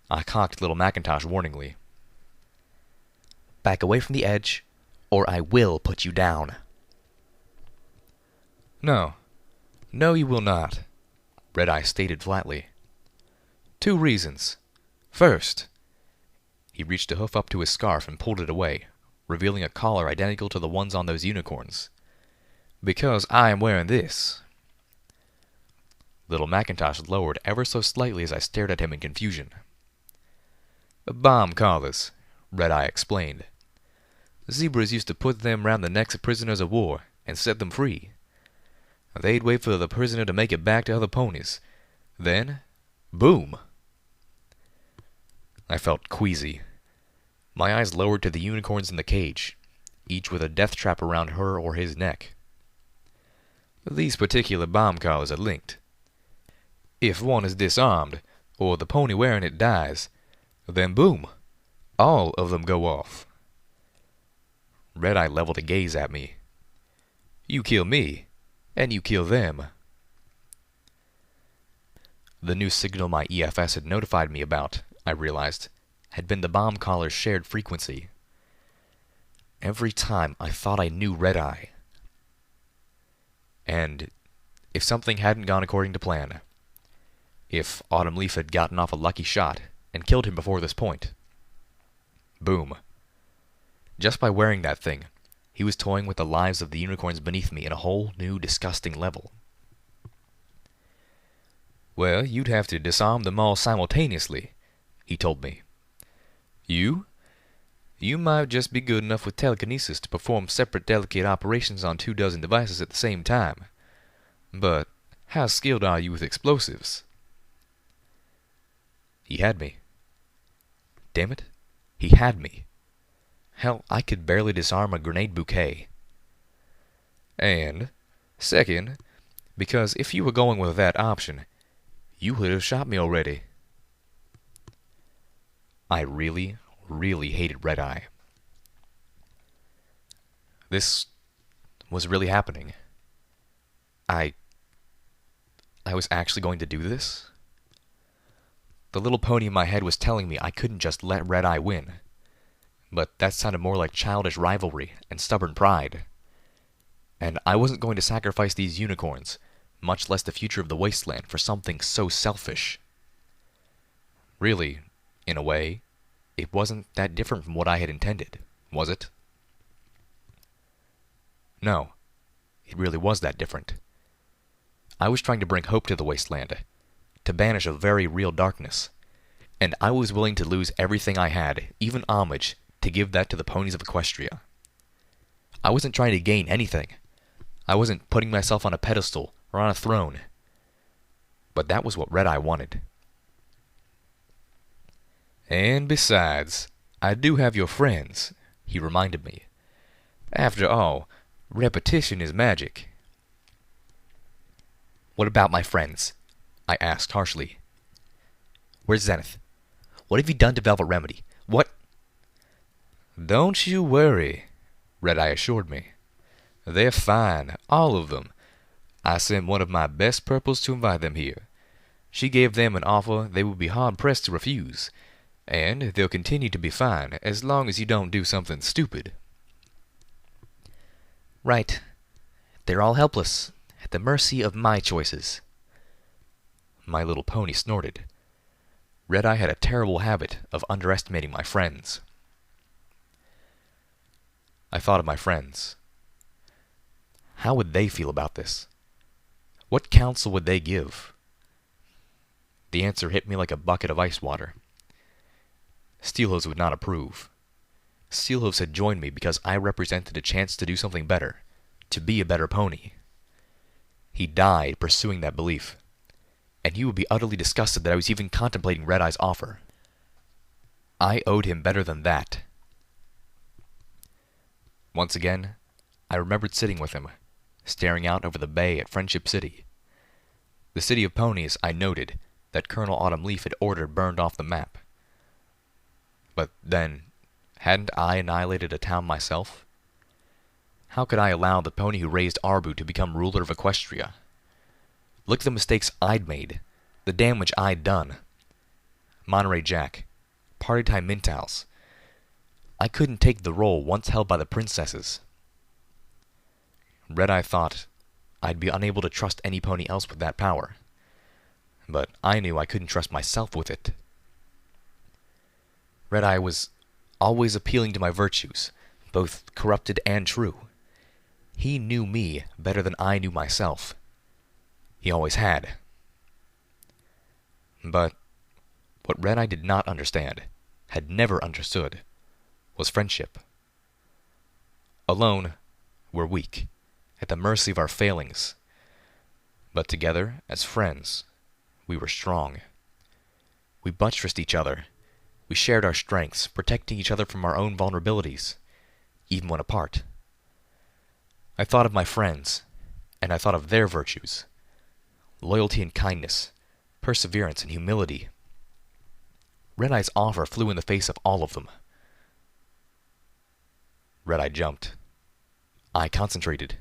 I cocked little Macintosh warningly. Back away from the edge, or I will put you down. No. No, you will not, Redeye stated flatly. 2 reasons. First, he reached a hoof up to his scarf and pulled it away, revealing a collar identical to the ones on those unicorns. Because I am wearing this. Little Macintosh lowered ever so slightly as I stared at him in confusion. Bomb collars, Redeye explained. Zebras used to put them round the necks of prisoners of war and set them free. They'd wait for the prisoner to make it back to other ponies. Then, boom! I felt queasy. My eyes lowered to the unicorns in the cage, each with a death trap around her or his neck. These particular bomb collars are linked. If one is disarmed, or the pony wearing it dies, then boom! All of them go off. Redeye leveled a gaze at me. You kill me, and you kill them. The new signal my EFS had notified me about, I realized, had been the bomb collar's shared frequency. Every time I thought I knew Redeye. And if something hadn't gone according to plan, if Autumn Leaf had gotten off a lucky shot and killed him before this point, boom. Just by wearing that thing, he was toying with the lives of the unicorns beneath me in a whole new disgusting level. Well, you'd have to disarm them all simultaneously, he told me. You might just be good enough with telekinesis to perform separate delicate operations on 24 devices at the same time. But how skilled are you with explosives? He had me. Damn it, he had me. Hell, I could barely disarm a grenade bouquet. And, second, because if you were going with that option, you would have shot me already. I really, really hated Redeye. This was really happening. I was actually going to do this? The little pony in my head was telling me I couldn't just let Redeye win. But that sounded more like childish rivalry and stubborn pride. And I wasn't going to sacrifice these unicorns, much less the future of the wasteland, for something so selfish. Really, in a way, it wasn't that different from what I had intended, was it? No, it really was that different. I was trying to bring hope to the wasteland, to banish a very real darkness, and I was willing to lose everything I had, even homage, to give that to the ponies of Equestria. I wasn't trying to gain anything. I wasn't putting myself on a pedestal or on a throne. But that was what Redeye wanted. And besides, I do have your friends, he reminded me. After all, repetition is magic. What about my friends? I asked harshly. Where's Zenith? What have you done to Velvet Remedy? What? Don't you worry, Redeye assured me. They're fine, all of them. I sent one of my best purples to invite them here. She gave them an offer they would be hard-pressed to refuse, and they'll continue to be fine as long as you don't do something stupid. Right. They're all helpless, at the mercy of my choices. My little pony snorted. Redeye had a terrible habit of underestimating my friends. I thought of my friends. How would they feel about this? What counsel would they give? The answer hit me like a bucket of ice water. Steelhooves would not approve. Steelhooves had joined me because I represented a chance to do something better, to be a better pony. He died pursuing that belief, and he would be utterly disgusted that I was even contemplating Redeye's offer. I owed him better than that. Once again, I remembered sitting with him, staring out over the bay at Friendship City. The city of ponies, I noted, that Colonel Autumn Leaf had ordered burned off the map. But then, hadn't I annihilated a town myself? How could I allow the pony who raised Arbu to become ruler of Equestria? Look at the mistakes I'd made, the damage I'd done. Monterey Jack, Party Time Mintals. I couldn't take the role once held by the princesses. Redeye thought I'd be unable to trust any pony else with that power. But I knew I couldn't trust myself with it. Redeye was always appealing to my virtues, both corrupted and true. He knew me better than I knew myself. He always had. But what Redeye did not understand, had never understood, was friendship. Alone, we're weak, at the mercy of our failings. But together, as friends, we were strong. We buttressed each other. We shared our strengths, protecting each other from our own vulnerabilities, even when apart. I thought of my friends, and I thought of their virtues. Loyalty and kindness, perseverance and humility. Redeye's offer flew in the face of all of them. Redeye jumped. I concentrated.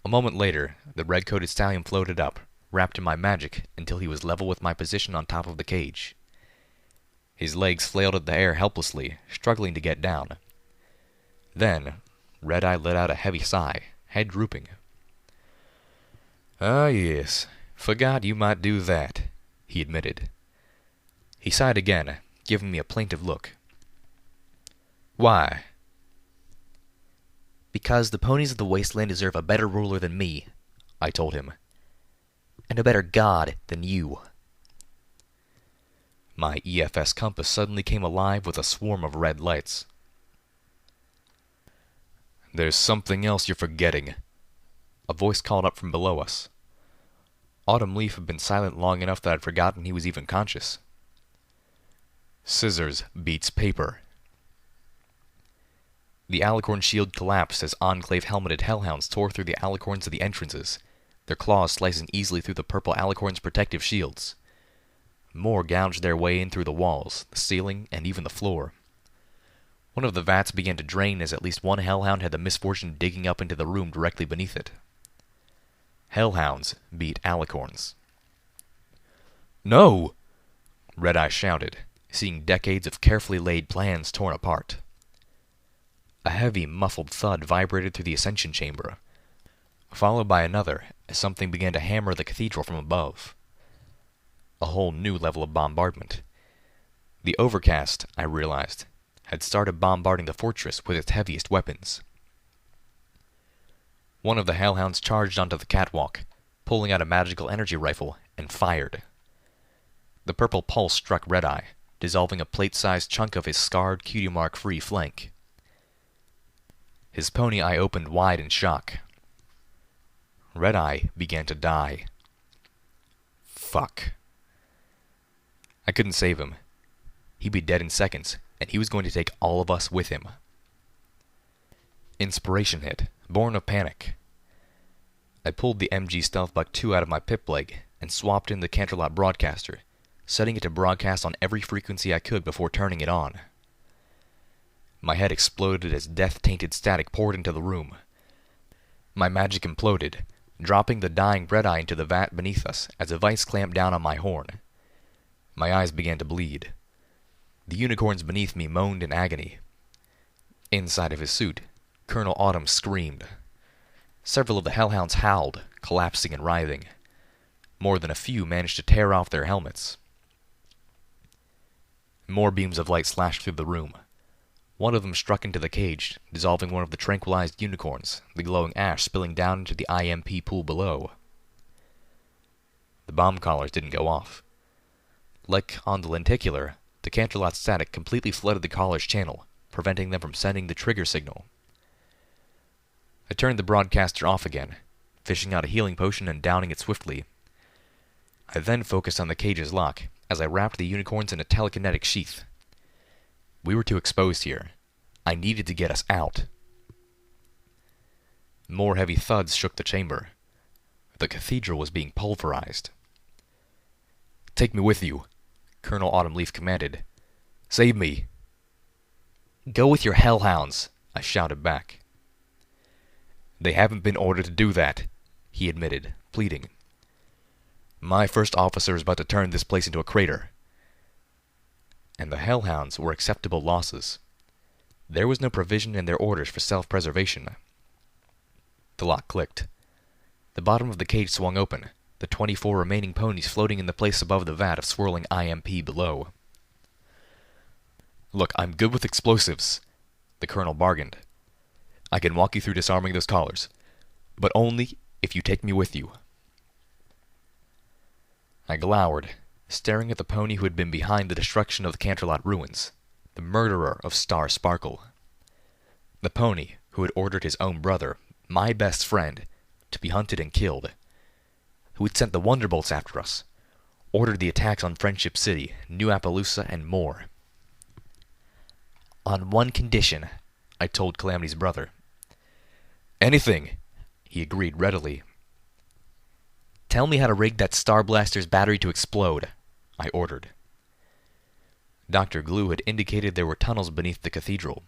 A moment later, the red-coated stallion floated up, wrapped in my magic until he was level with my position on top of the cage. His legs flailed at the air helplessly, struggling to get down. Then, Redeye let out a heavy sigh, head drooping. "Ah, yes. Forgot you might do that," he admitted. He sighed again, giving me a plaintive look. "Why?" Because the ponies of the wasteland deserve a better ruler than me, I told him. And a better god than you. My EFS compass suddenly came alive with a swarm of red lights. "There's something else you're forgetting," a voice called up from below us. Autumn Leaf had been silent long enough that I'd forgotten he was even conscious. "Scissors beats paper." The alicorn shield collapsed as Enclave helmeted hellhounds tore through the alicorns of the entrances, their claws slicing easily through the purple alicorn's protective shields. More gouged their way in through the walls, the ceiling, and even the floor. One of the vats began to drain as at least one hellhound had the misfortune of digging up into the room directly beneath it. Hellhounds beat alicorns. "No!" Redeye shouted, seeing decades of carefully laid plans torn apart. A heavy, muffled thud vibrated through the ascension chamber, followed by another as something began to hammer the cathedral from above. A whole new level of bombardment. The Overcast, I realized, had started bombarding the fortress with its heaviest weapons. One of the hellhounds charged onto the catwalk, pulling out a magical energy rifle, and fired. The purple pulse struck Redeye, dissolving a plate-sized chunk of his scarred, cutie-mark-free flank. His pony eye opened wide in shock. Redeye began to die. Fuck. I couldn't save him. He'd be dead in seconds, and he was going to take all of us with him. Inspiration hit, born of panic. I pulled the MG Stealth Buck 2 out of my pip leg and swapped in the Canterlot broadcaster, setting it to broadcast on every frequency I could before turning it on. My head exploded as death-tainted static poured into the room. My magic imploded, dropping the dying Redeye into the vat beneath us as a vice clamped down on my horn. My eyes began to bleed. The unicorns beneath me moaned in agony. Inside of his suit, Colonel Autumn screamed. Several of the hellhounds howled, collapsing and writhing. More than a few managed to tear off their helmets. More beams of light slashed through the room. One of them struck into the cage, dissolving one of the tranquilized unicorns, the glowing ash spilling down into the IMP pool below. The bomb collars didn't go off. Like on the lenticular, the Canterlot static completely flooded the collar's channel, preventing them from sending the trigger signal. I turned the broadcaster off again, fishing out a healing potion and downing it swiftly. I then focused on the cage's lock, as I wrapped the unicorns in a telekinetic sheath. We were too exposed here. I needed to get us out. More heavy thuds shook the chamber. The cathedral was being pulverized. "Take me with you," Colonel Autumnleaf commanded. "Save me." "Go with your hellhounds," I shouted back. "They haven't been ordered to do that," he admitted, pleading. "My first officer is about to turn this place into a crater." And the hellhounds were acceptable losses. There was no provision in their orders for self-preservation. The lock clicked. The bottom of the cage swung open, the 24 remaining ponies floating in the place above the vat of swirling IMP below. "Look, I'm good with explosives," the colonel bargained. "I can walk you through disarming those collars, but only if you take me with you." I glowered, staring at the pony who had been behind the destruction of the Canterlot ruins, the murderer of Star Sparkle. The pony who had ordered his own brother, my best friend, to be hunted and killed, who had sent the Wonderbolts after us, ordered the attacks on Friendship City, New Appaloosa, and more. "On one condition," I told Calamity's brother. "Anything," he agreed readily. "Tell me how to rig that Star Blaster's battery to explode," I ordered. Dr. Glue had indicated there were tunnels beneath the cathedral.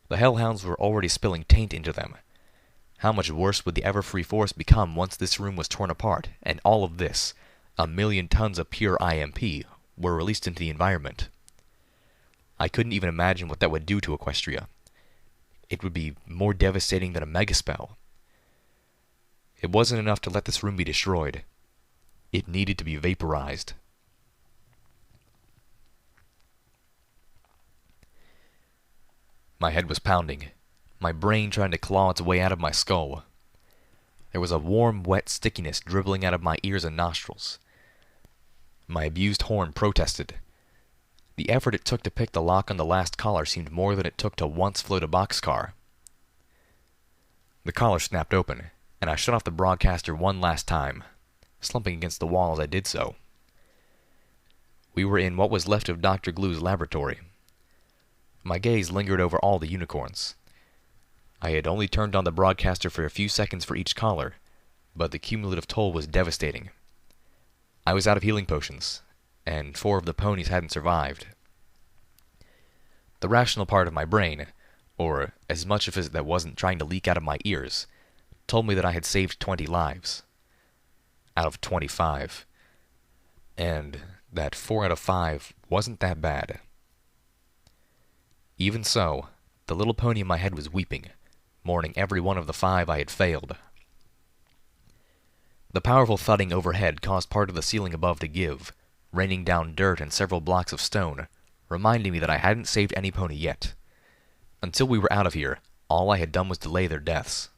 The hellhounds were already spilling taint into them. How much worse would the ever-free force become once this room was torn apart, and all of this, 1,000,000 tons of pure IMP, were released into the environment? I couldn't even imagine what that would do to Equestria. It would be more devastating than a megaspell. It wasn't enough to let this room be destroyed. It needed to be vaporized. My head was pounding, my brain trying to claw its way out of my skull. There was a warm, wet stickiness dribbling out of my ears and nostrils. My abused horn protested. The effort it took to pick the lock on the last collar seemed more than it took to once float a boxcar. The collar snapped open, and I shut off the broadcaster one last time, slumping against the wall as I did so. We were in what was left of Dr. Glue's laboratory. My gaze lingered over all the unicorns. I had only turned on the broadcaster for a few seconds for each collar, but the cumulative toll was devastating. I was out of healing potions, and 4 of the ponies hadn't survived. The rational part of my brain, or as much of it that wasn't trying to leak out of my ears, told me that I had saved 20 lives. Out of 25. And that 4 out of 5 wasn't that bad. Even so, the little pony in my head was weeping, mourning every one of the 5 I had failed. The powerful thudding overhead caused part of the ceiling above to give, raining down dirt and several blocks of stone, reminding me that I hadn't saved any pony yet. Until we were out of here, all I had done was delay their deaths.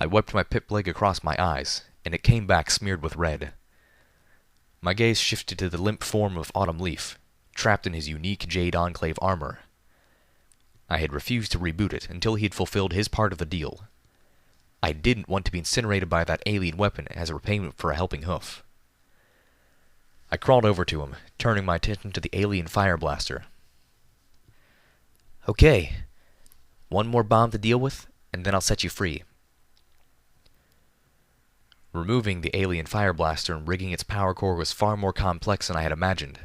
I wiped my pip leg across my eyes, and it came back smeared with red. My gaze shifted to the limp form of Autumn Leaf, trapped in his unique Jade Enclave armor. I had refused to reboot it until he had fulfilled his part of the deal. I didn't want to be incinerated by that alien weapon as a repayment for a helping hoof. I crawled over to him, turning my attention to the alien fire blaster. Okay, one more bomb to deal with, and then I'll set you free. Removing the alien fire blaster and rigging its power core was far more complex than I had imagined.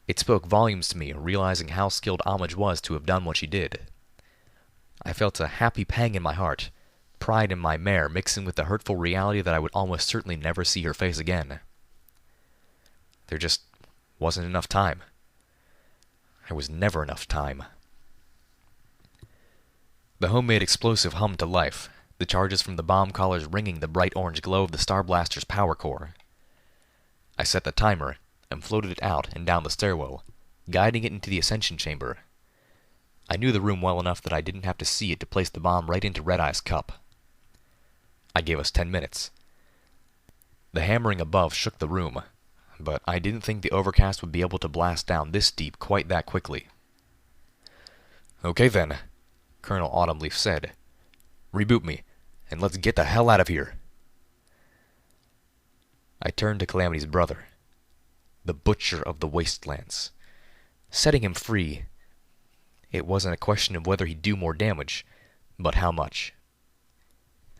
It spoke volumes to me, realizing how skilled Homage was to have done what she did. I felt a happy pang in my heart, pride in my mare mixing with the hurtful reality that I would almost certainly never see her face again. There just wasn't enough time. There was never enough time. The homemade explosive hummed to life, the charges from the bomb collars ringing the bright orange glow of the Star Blaster's power core. I set the timer and floated it out and down the stairwell, guiding it into the ascension chamber. I knew the room well enough that I didn't have to see it to place the bomb right into Redeye's cup. I gave us 10 minutes. The hammering above shook the room, but I didn't think the overcast would be able to blast down this deep quite that quickly. Okay then, Colonel Autumnleaf said. Reboot me, and let's get the hell out of here. I turned to Calamity's brother, the butcher of the wastelands. Setting him free, it wasn't a question of whether he'd do more damage, but how much.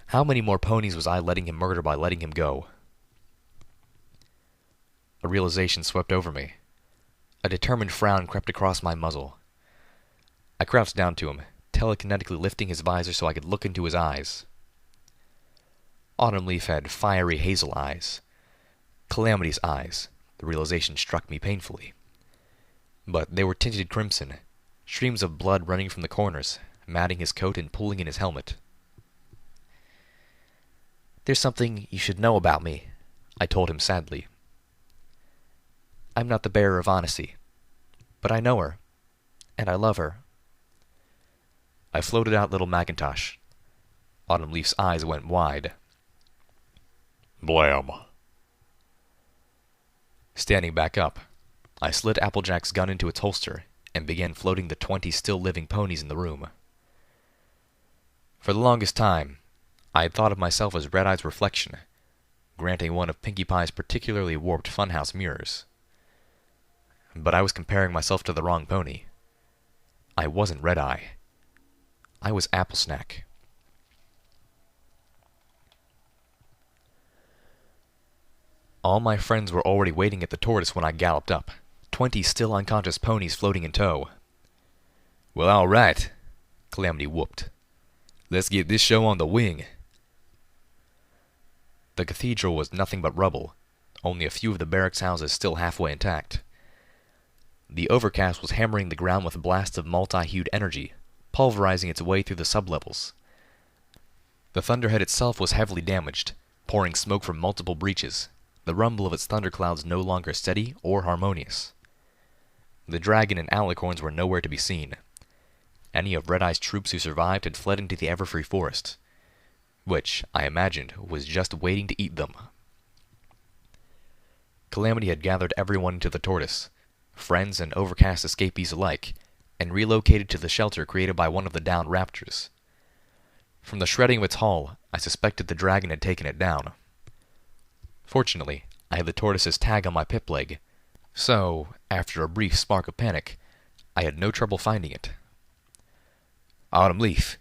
How many more ponies was I letting him murder by letting him go? A realization swept over me. A determined frown crept across my muzzle. I crouched down to him, telekinetically lifting his visor so I could look into his eyes. Autumnleaf had fiery hazel eyes. Calamity's eyes, the realization struck me painfully. But they were tinted crimson, streams of blood running from the corners, matting his coat and pulling in his helmet. There's something you should know about me, I told him sadly. I'm not the bearer of honesty, but I know her, and I love her. I floated out little Macintosh. Autumnleaf's eyes went wide. Blam. Standing back up, I slid Applejack's gun into its holster and began floating the 20 still living ponies in the room. For the longest time, I had thought of myself as Redeye's reflection, granting one of Pinkie Pie's particularly warped funhouse mirrors. But I was comparing myself to the wrong pony. I wasn't Redeye. I was Applesnack. All my friends were already waiting at the tortoise when I galloped up, 20 still unconscious ponies floating in tow. Well, all right, Calamity whooped. Let's get this show on the wing. The cathedral was nothing but rubble, only a few of the barracks houses still halfway intact. The overcast was hammering the ground with blasts of multi-hued energy, pulverizing its way through the sublevels. The thunderhead itself was heavily damaged, pouring smoke from multiple breaches, the rumble of its thunderclouds no longer steady or harmonious. The dragon and alicorns were nowhere to be seen. Any of Redeye's troops who survived had fled into the Everfree Forest, which, I imagined, was just waiting to eat them. Calamity had gathered everyone into the tortoise, friends and overcast escapees alike, and relocated to the shelter created by one of the downed raptors. From the shredding of its hull, I suspected the dragon had taken it down. Fortunately, I had the tortoise's tag on my pip leg, so, after a brief spark of panic, I had no trouble finding it. Autumnleaf,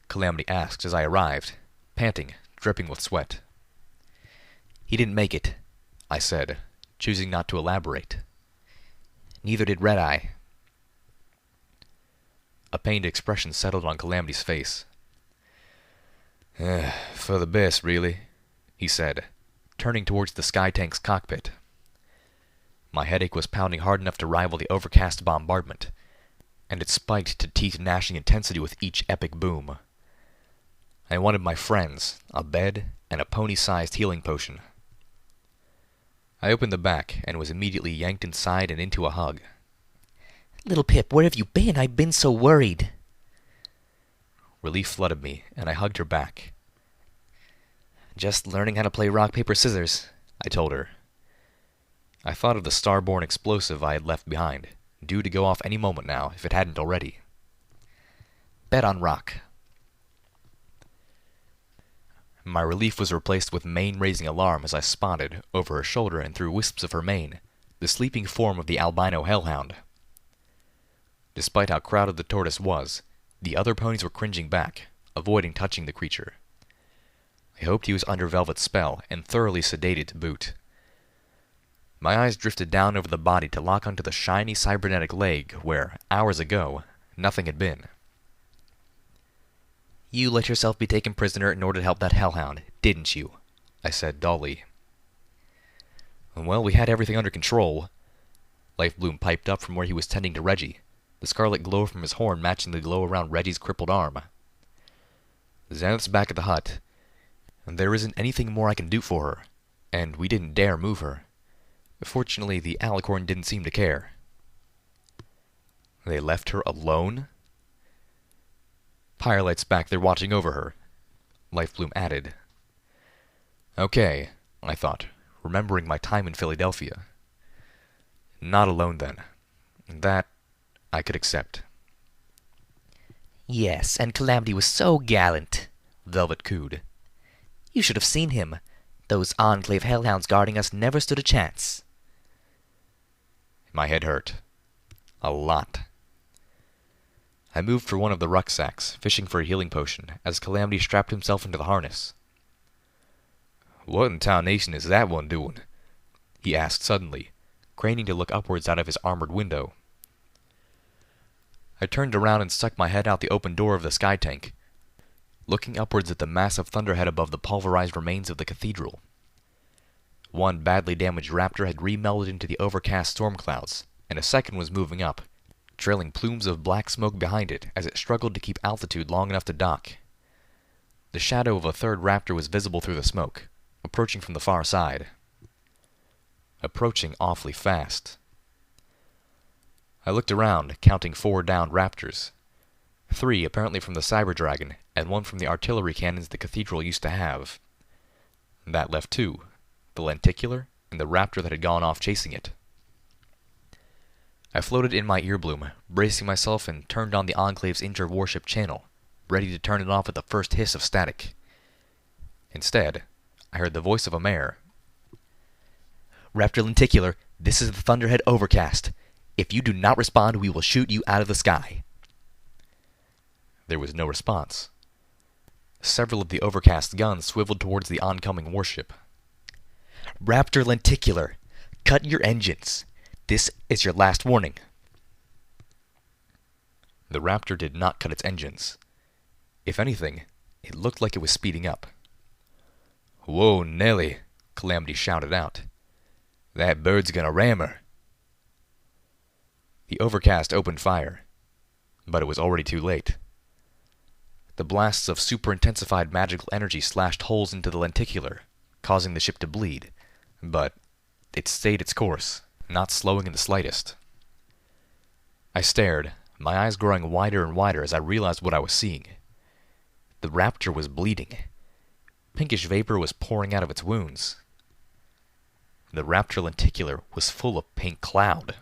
Calamity asked as I arrived, panting, dripping with sweat. He didn't make it, I said, choosing not to elaborate. Neither did Redeye. A pained expression settled on Calamity's face. For the best, really, he said, turning towards the Sky Tank's cockpit. My headache was pounding hard enough to rival the overcast bombardment, and it spiked to teeth-gnashing intensity with each epic boom. I wanted my friends, a bed, and a pony-sized healing potion. I opened the back and was immediately yanked inside and into a hug. Little Pip, where have you been? I've been so worried. Relief flooded me, and I hugged her back. Just learning how to play rock, paper, scissors, I told her. I thought of the starborn explosive I had left behind, due to go off any moment now, if it hadn't already. Bet on rock. My relief was replaced with mane-raising alarm as I spotted, over her shoulder and through wisps of her mane, the sleeping form of the albino hellhound. Despite how crowded the tortoise was, the other ponies were cringing back, avoiding touching the creature. I hoped he was under Velvet's spell, and thoroughly sedated to boot. My eyes drifted down over the body to lock onto the shiny cybernetic leg where, hours ago, nothing had been. "You let yourself be taken prisoner in order to help that hellhound, didn't you?" I said dully. "Well, we had everything under control." Lifebloom piped up from where he was tending to Reggie, the scarlet glow from his horn matching the glow around Reggie's crippled arm. "Xanth's back at the hut. There isn't anything more I can do for her, and we didn't dare move her. Fortunately, the alicorn didn't seem to care." "They left her alone?" "Pyrelight's back there watching over her," Lifebloom added. "Okay," I thought, remembering my time in Philadelphia. Not alone, then. That I could accept. "Yes, and Calamity was so gallant," Velvet cooed. "You should have seen him. Those Enclave hellhounds guarding us never stood a chance." My head hurt. A lot. I moved for one of the rucksacks, fishing for a healing potion, as Calamity strapped himself into the harness. "What in tarnation is that one doing?" he asked suddenly, craning to look upwards out of his armored window. I turned around and stuck my head out the open door of the sky tank, looking upwards at the massive thunderhead above the pulverized remains of the cathedral. One badly damaged raptor had remelded into the overcast storm clouds, and a second was moving up, trailing plumes of black smoke behind it as it struggled to keep altitude long enough to dock. The shadow of a third raptor was visible through the smoke, approaching from the far side. Approaching awfully fast. I looked around, counting 4 downed raptors. 3 apparently from the Cyber Dragon, and 1 from the artillery cannons the cathedral used to have. That left 2, the lenticular and the raptor that had gone off chasing it. I floated in my earbloom, bracing myself, and turned on the Enclave's inter-warship channel, ready to turn it off at the first hiss of static. Instead, I heard the voice of a mare. "Raptor Lenticular, this is the Thunderhead Overcast. If you do not respond, we will shoot you out of the sky." There was no response. Several of the Overcast guns swiveled towards the oncoming warship. "Raptor Lenticular, cut your engines. This is your last warning." The raptor did not cut its engines. If anything, it looked like it was speeding up. "Whoa, Nelly," Calamity shouted out. "That bird's gonna ram her." The Overcast opened fire, but it was already too late. The blasts of super-intensified magical energy slashed holes into the lenticular, causing the ship to bleed, but it stayed its course, not slowing in the slightest. I stared, my eyes growing wider and wider as I realized what I was seeing. The raptor was bleeding. Pinkish vapor was pouring out of its wounds. The raptor lenticular was full of pink cloud.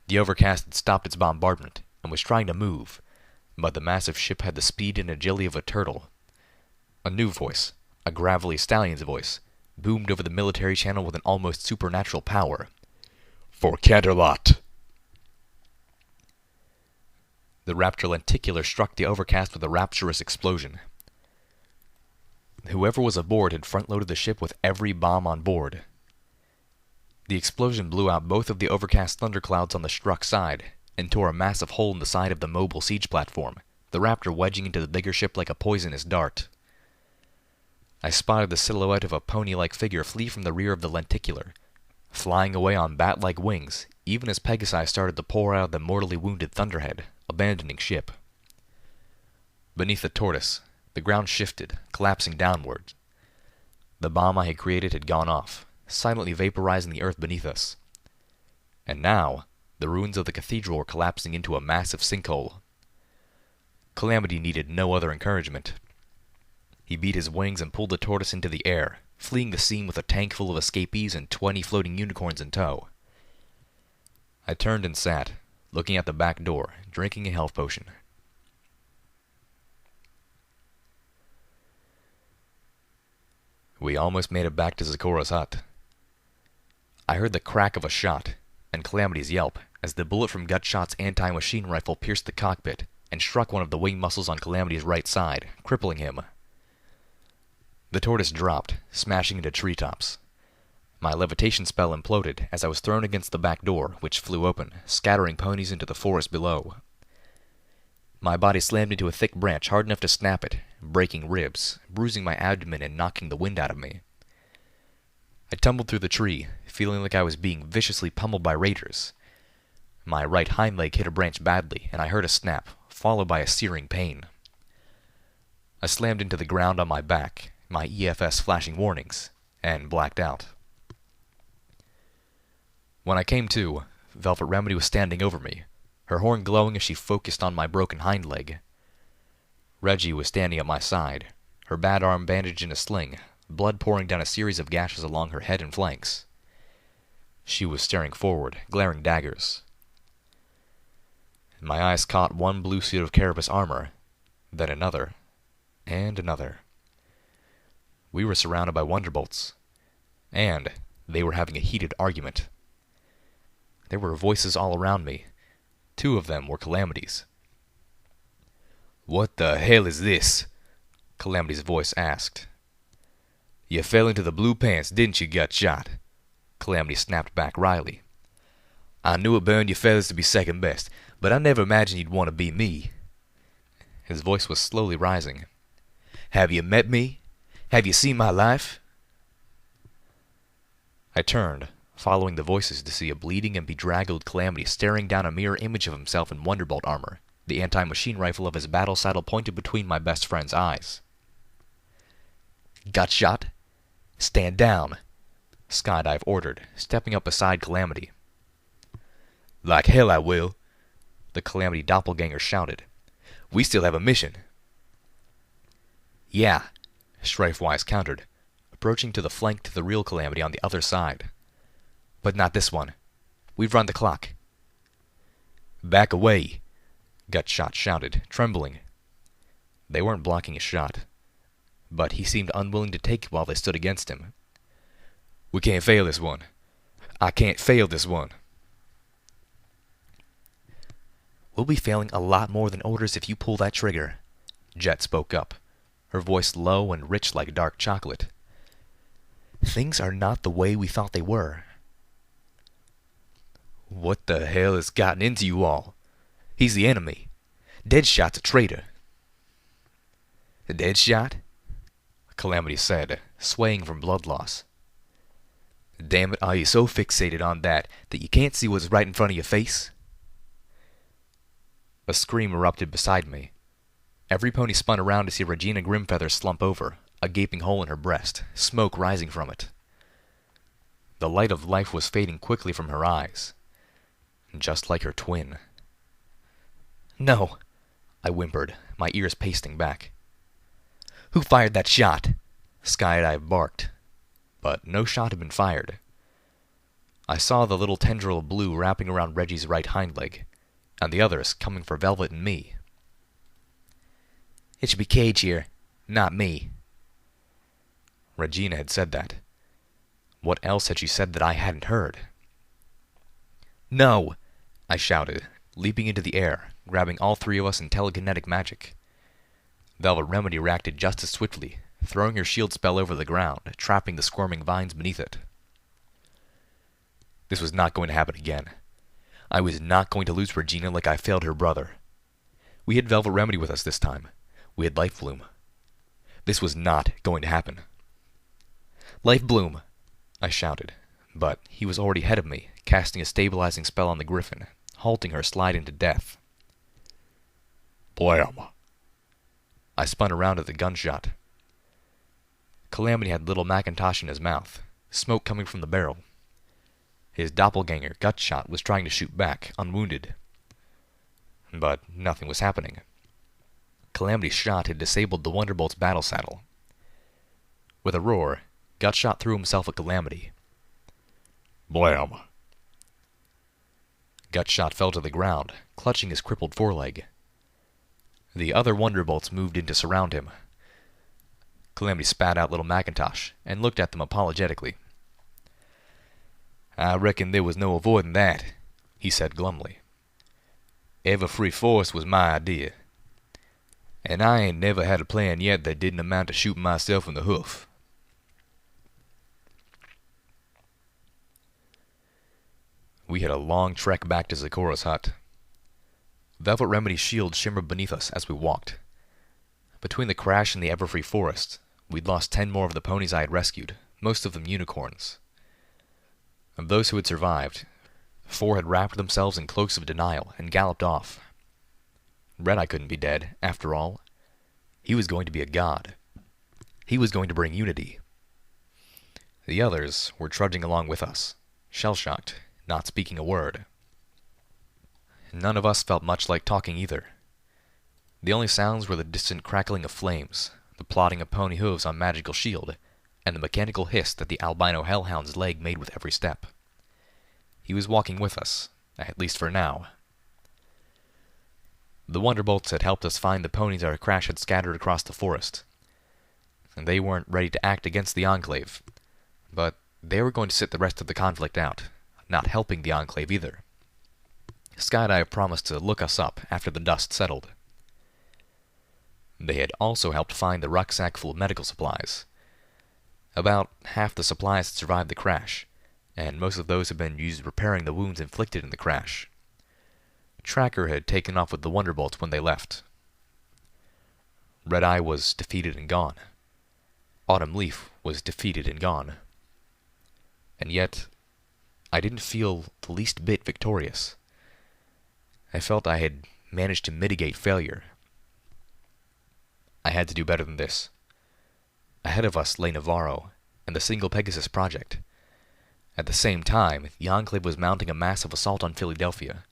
The Overcast had stopped its bombardment and was trying to move, but the massive ship had the speed and agility of a turtle. A new voice, a gravelly stallion's voice, boomed over the military channel with an almost supernatural power. "For Canterlot!" The raptor lenticular struck the Overcast with a rapturous explosion. Whoever was aboard had front-loaded the ship with every bomb on board. The explosion blew out both of the Overcast thunderclouds on the struck side, and tore a massive hole in the side of the mobile siege platform, the raptor wedging into the bigger ship like a poisonous dart. I spotted the silhouette of a pony-like figure flee from the rear of the lenticular, flying away on bat-like wings, even as Pegasi started to pour out of the mortally wounded Thunderhead, abandoning ship. Beneath the tortoise, the ground shifted, collapsing downward. The bomb I had created had gone off, silently vaporizing the earth beneath us. And now, the ruins of the cathedral were collapsing into a massive sinkhole. Calamity needed no other encouragement. He beat his wings and pulled the tortoise into the air, fleeing the scene with a tank full of escapees and 20 floating unicorns in tow. I turned and sat, looking out the back door, drinking a health potion. We almost made it back to Zikora's hut. I heard the crack of a shot, and Calamity's yelp, as the bullet from Gutshot's anti-machine rifle pierced the cockpit and struck one of the wing muscles on Calamity's right side, crippling him. The tortoise dropped, smashing into treetops. My levitation spell imploded as I was thrown against the back door, which flew open, scattering ponies into the forest below. My body slammed into a thick branch hard enough to snap it, breaking ribs, bruising my abdomen and knocking the wind out of me. I tumbled through the tree, feeling like I was being viciously pummeled by raiders. My right hind leg hit a branch badly, and I heard a snap, followed by a searing pain. I slammed into the ground on my back, my EFS flashing warnings, and blacked out. When I came to, Velvet Remedy was standing over me, her horn glowing as she focused on my broken hind leg. Reggie was standing at my side, her bad arm bandaged in a sling, blood pouring down a series of gashes along her head and flanks. She was staring forward, glaring daggers. My eyes caught one blue suit of carapace armor, then another, and another. We were surrounded by wonderbolts, and they were having a heated argument. There were voices all around me. 2 of them were Calamity's. "What the hell is this?" Calamity's voice asked. "You fell into the blue pants, didn't you, Gutshot?" Calamity snapped back wryly. "I knew it burned you fellas to be second best, but I never imagined you'd want to be me." His voice was slowly rising. "Have you met me? Have you seen my life?" I turned, following the voices to see a bleeding and bedraggled Calamity staring down a mirror image of himself in Wonderbolt armor, the anti-machine rifle of his battle saddle pointed between my best friend's eyes. "Gutshot, stand down," Skydive ordered, stepping up beside Calamity. "Like hell I will," the Calamity doppelganger shouted. "We still have a mission." "Yeah," Strifewise countered, approaching to the flank to the real Calamity on the other side. "But not this one. We've run the clock." "Back away," Gutshot shouted, trembling. They weren't blocking a shot, but he seemed unwilling to take it while they stood against him. "We can't fail this one. I can't fail this one." "We'll be failing a lot more than orders if you pull that trigger," Jet spoke up, her voice low and rich like dark chocolate. "Things are not the way we thought they were." "What the hell has gotten into you all? He's the enemy. Deadshot's a traitor." "Deadshot?" Calamity said, swaying from blood loss. "Damn it, are you so fixated on that you can't see what's right in front of your face?" A scream erupted beside me. Every pony spun around to see Regina Grimfeather slump over, a gaping hole in her breast, smoke rising from it. The light of life was fading quickly from her eyes, just like her twin. "No," I whimpered, my ears pasting back. "Who fired that shot?" Skydive barked, but no shot had been fired. I saw the little tendril of blue wrapping around Reggie's right hind leg, and the others coming for Velvet and me. "It should be Cage here, not me." Regina had said that. What else had she said that I hadn't heard? "No!" I shouted, leaping into the air, grabbing all 3 of us in telekinetic magic. Velvet Remedy reacted just as swiftly, throwing her shield spell over the ground, trapping the squirming vines beneath it. This was not going to happen again. I was not going to lose Regina like I failed her brother. We had Velvet Remedy with us this time. We had Life Bloom. This was not going to happen. "Life Bloom!" I shouted, but he was already ahead of me, casting a stabilizing spell on the griffin, halting her slide into death. "Blam!" I spun around at the gunshot. Calamity had little Macintosh in his mouth, smoke coming from the barrel. His doppelganger, Gutshot, was trying to shoot back, unwounded. But nothing was happening. Calamity's shot had disabled the Wonderbolt's battle saddle. With a roar, Gutshot threw himself at Calamity. "Blam!" Gutshot fell to the ground, clutching his crippled foreleg. The other Wonderbolts moved in to surround him. Calamity spat out little Macintosh and looked at them apologetically. "I reckon there was no avoiding that," he said glumly. "Ever free force was my idea. And I ain't never had a plan yet that didn't amount to shooting myself in the hoof." We had a long trek back to Zecora's hut. Velvet Remedy's shield shimmered beneath us as we walked. Between the crash and the Everfree forest, we'd lost 10 more of the ponies I had rescued, most of them unicorns. Of those who had survived, 4 had wrapped themselves in cloaks of denial and galloped off. Redeye couldn't be dead, after all. He was going to be a god. He was going to bring unity. The others were trudging along with us, shell-shocked, not speaking a word. None of us felt much like talking either. The only sounds were the distant crackling of flames, the plodding of pony hooves on Magical Shield, and the mechanical hiss that the albino hellhound's leg made with every step. He was walking with us, at least for now. The Wonderbolts had helped us find the ponies our crash had scattered across the forest. And they weren't ready to act against the Enclave, but they were going to sit the rest of the conflict out, not helping the Enclave either. Skydive promised to look us up after the dust settled. They had also helped find the rucksack full of medical supplies. About half the supplies had survived the crash, and most of those had been used repairing the wounds inflicted in the crash. Tracker had taken off with the Wonderbolts when they left. Redeye was defeated and gone. Autumn Leaf was defeated and gone. And yet, I didn't feel the least bit victorious. I felt I had managed to mitigate failure. I had to do better than this. Ahead of us lay Navarro and the Single Pegasus Project. At the same time, the Enclave was mounting a massive assault on Philadelphia.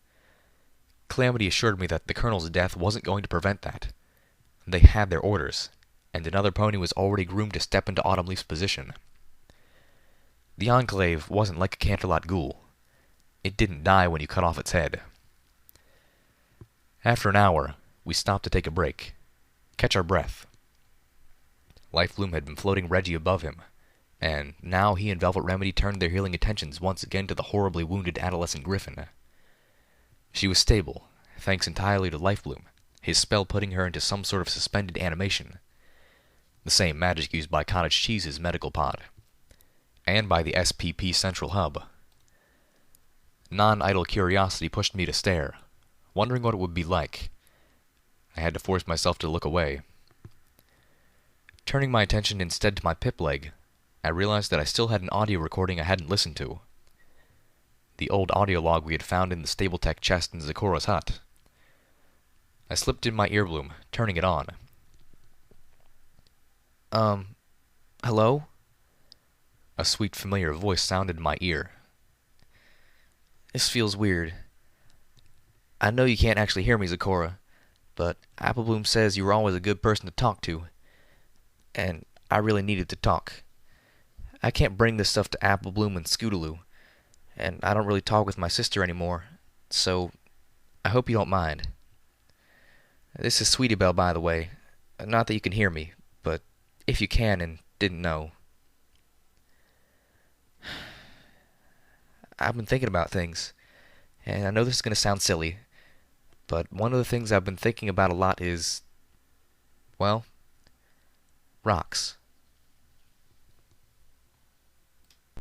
Calamity assured me that the Colonel's death wasn't going to prevent that. They had their orders, and another pony was already groomed to step into Autumn Leaf's position. The Enclave wasn't like a Canterlot ghoul. It didn't die when you cut off its head. After an hour, we stopped to take a break, catch our breath. Lifebloom had been floating Reggie above him, and now he and Velvet Remedy turned their healing attentions once again to the horribly wounded adolescent Griffin. She was stable, thanks entirely to Lifebloom, his spell putting her into some sort of suspended animation. The same magic used by Cottage Cheese's medical pod, and by the SPP Central Hub. Non-idle curiosity pushed me to stare, wondering what it would be like. I had to force myself to look away. Turning my attention instead to my pip leg, I realized that I still had an audio recording I hadn't listened to. The old audio log we had found in the Stable-Tech chest in Zecora's hut. I slipped in my earbloom, turning it on. Hello? A sweet, familiar voice sounded in my ear. This feels weird. I know you can't actually hear me, Zecora, but Applebloom says you were always a good person to talk to. And I really needed to talk. I can't bring this stuff to Applebloom and Scootaloo, and I don't really talk with my sister anymore, so I hope you don't mind. This is Sweetie Belle, by the way. Not that you can hear me, but if you can and didn't know. I've been thinking about things, and I know this is going to sound silly, but one of the things I've been thinking about a lot is, well, rocks.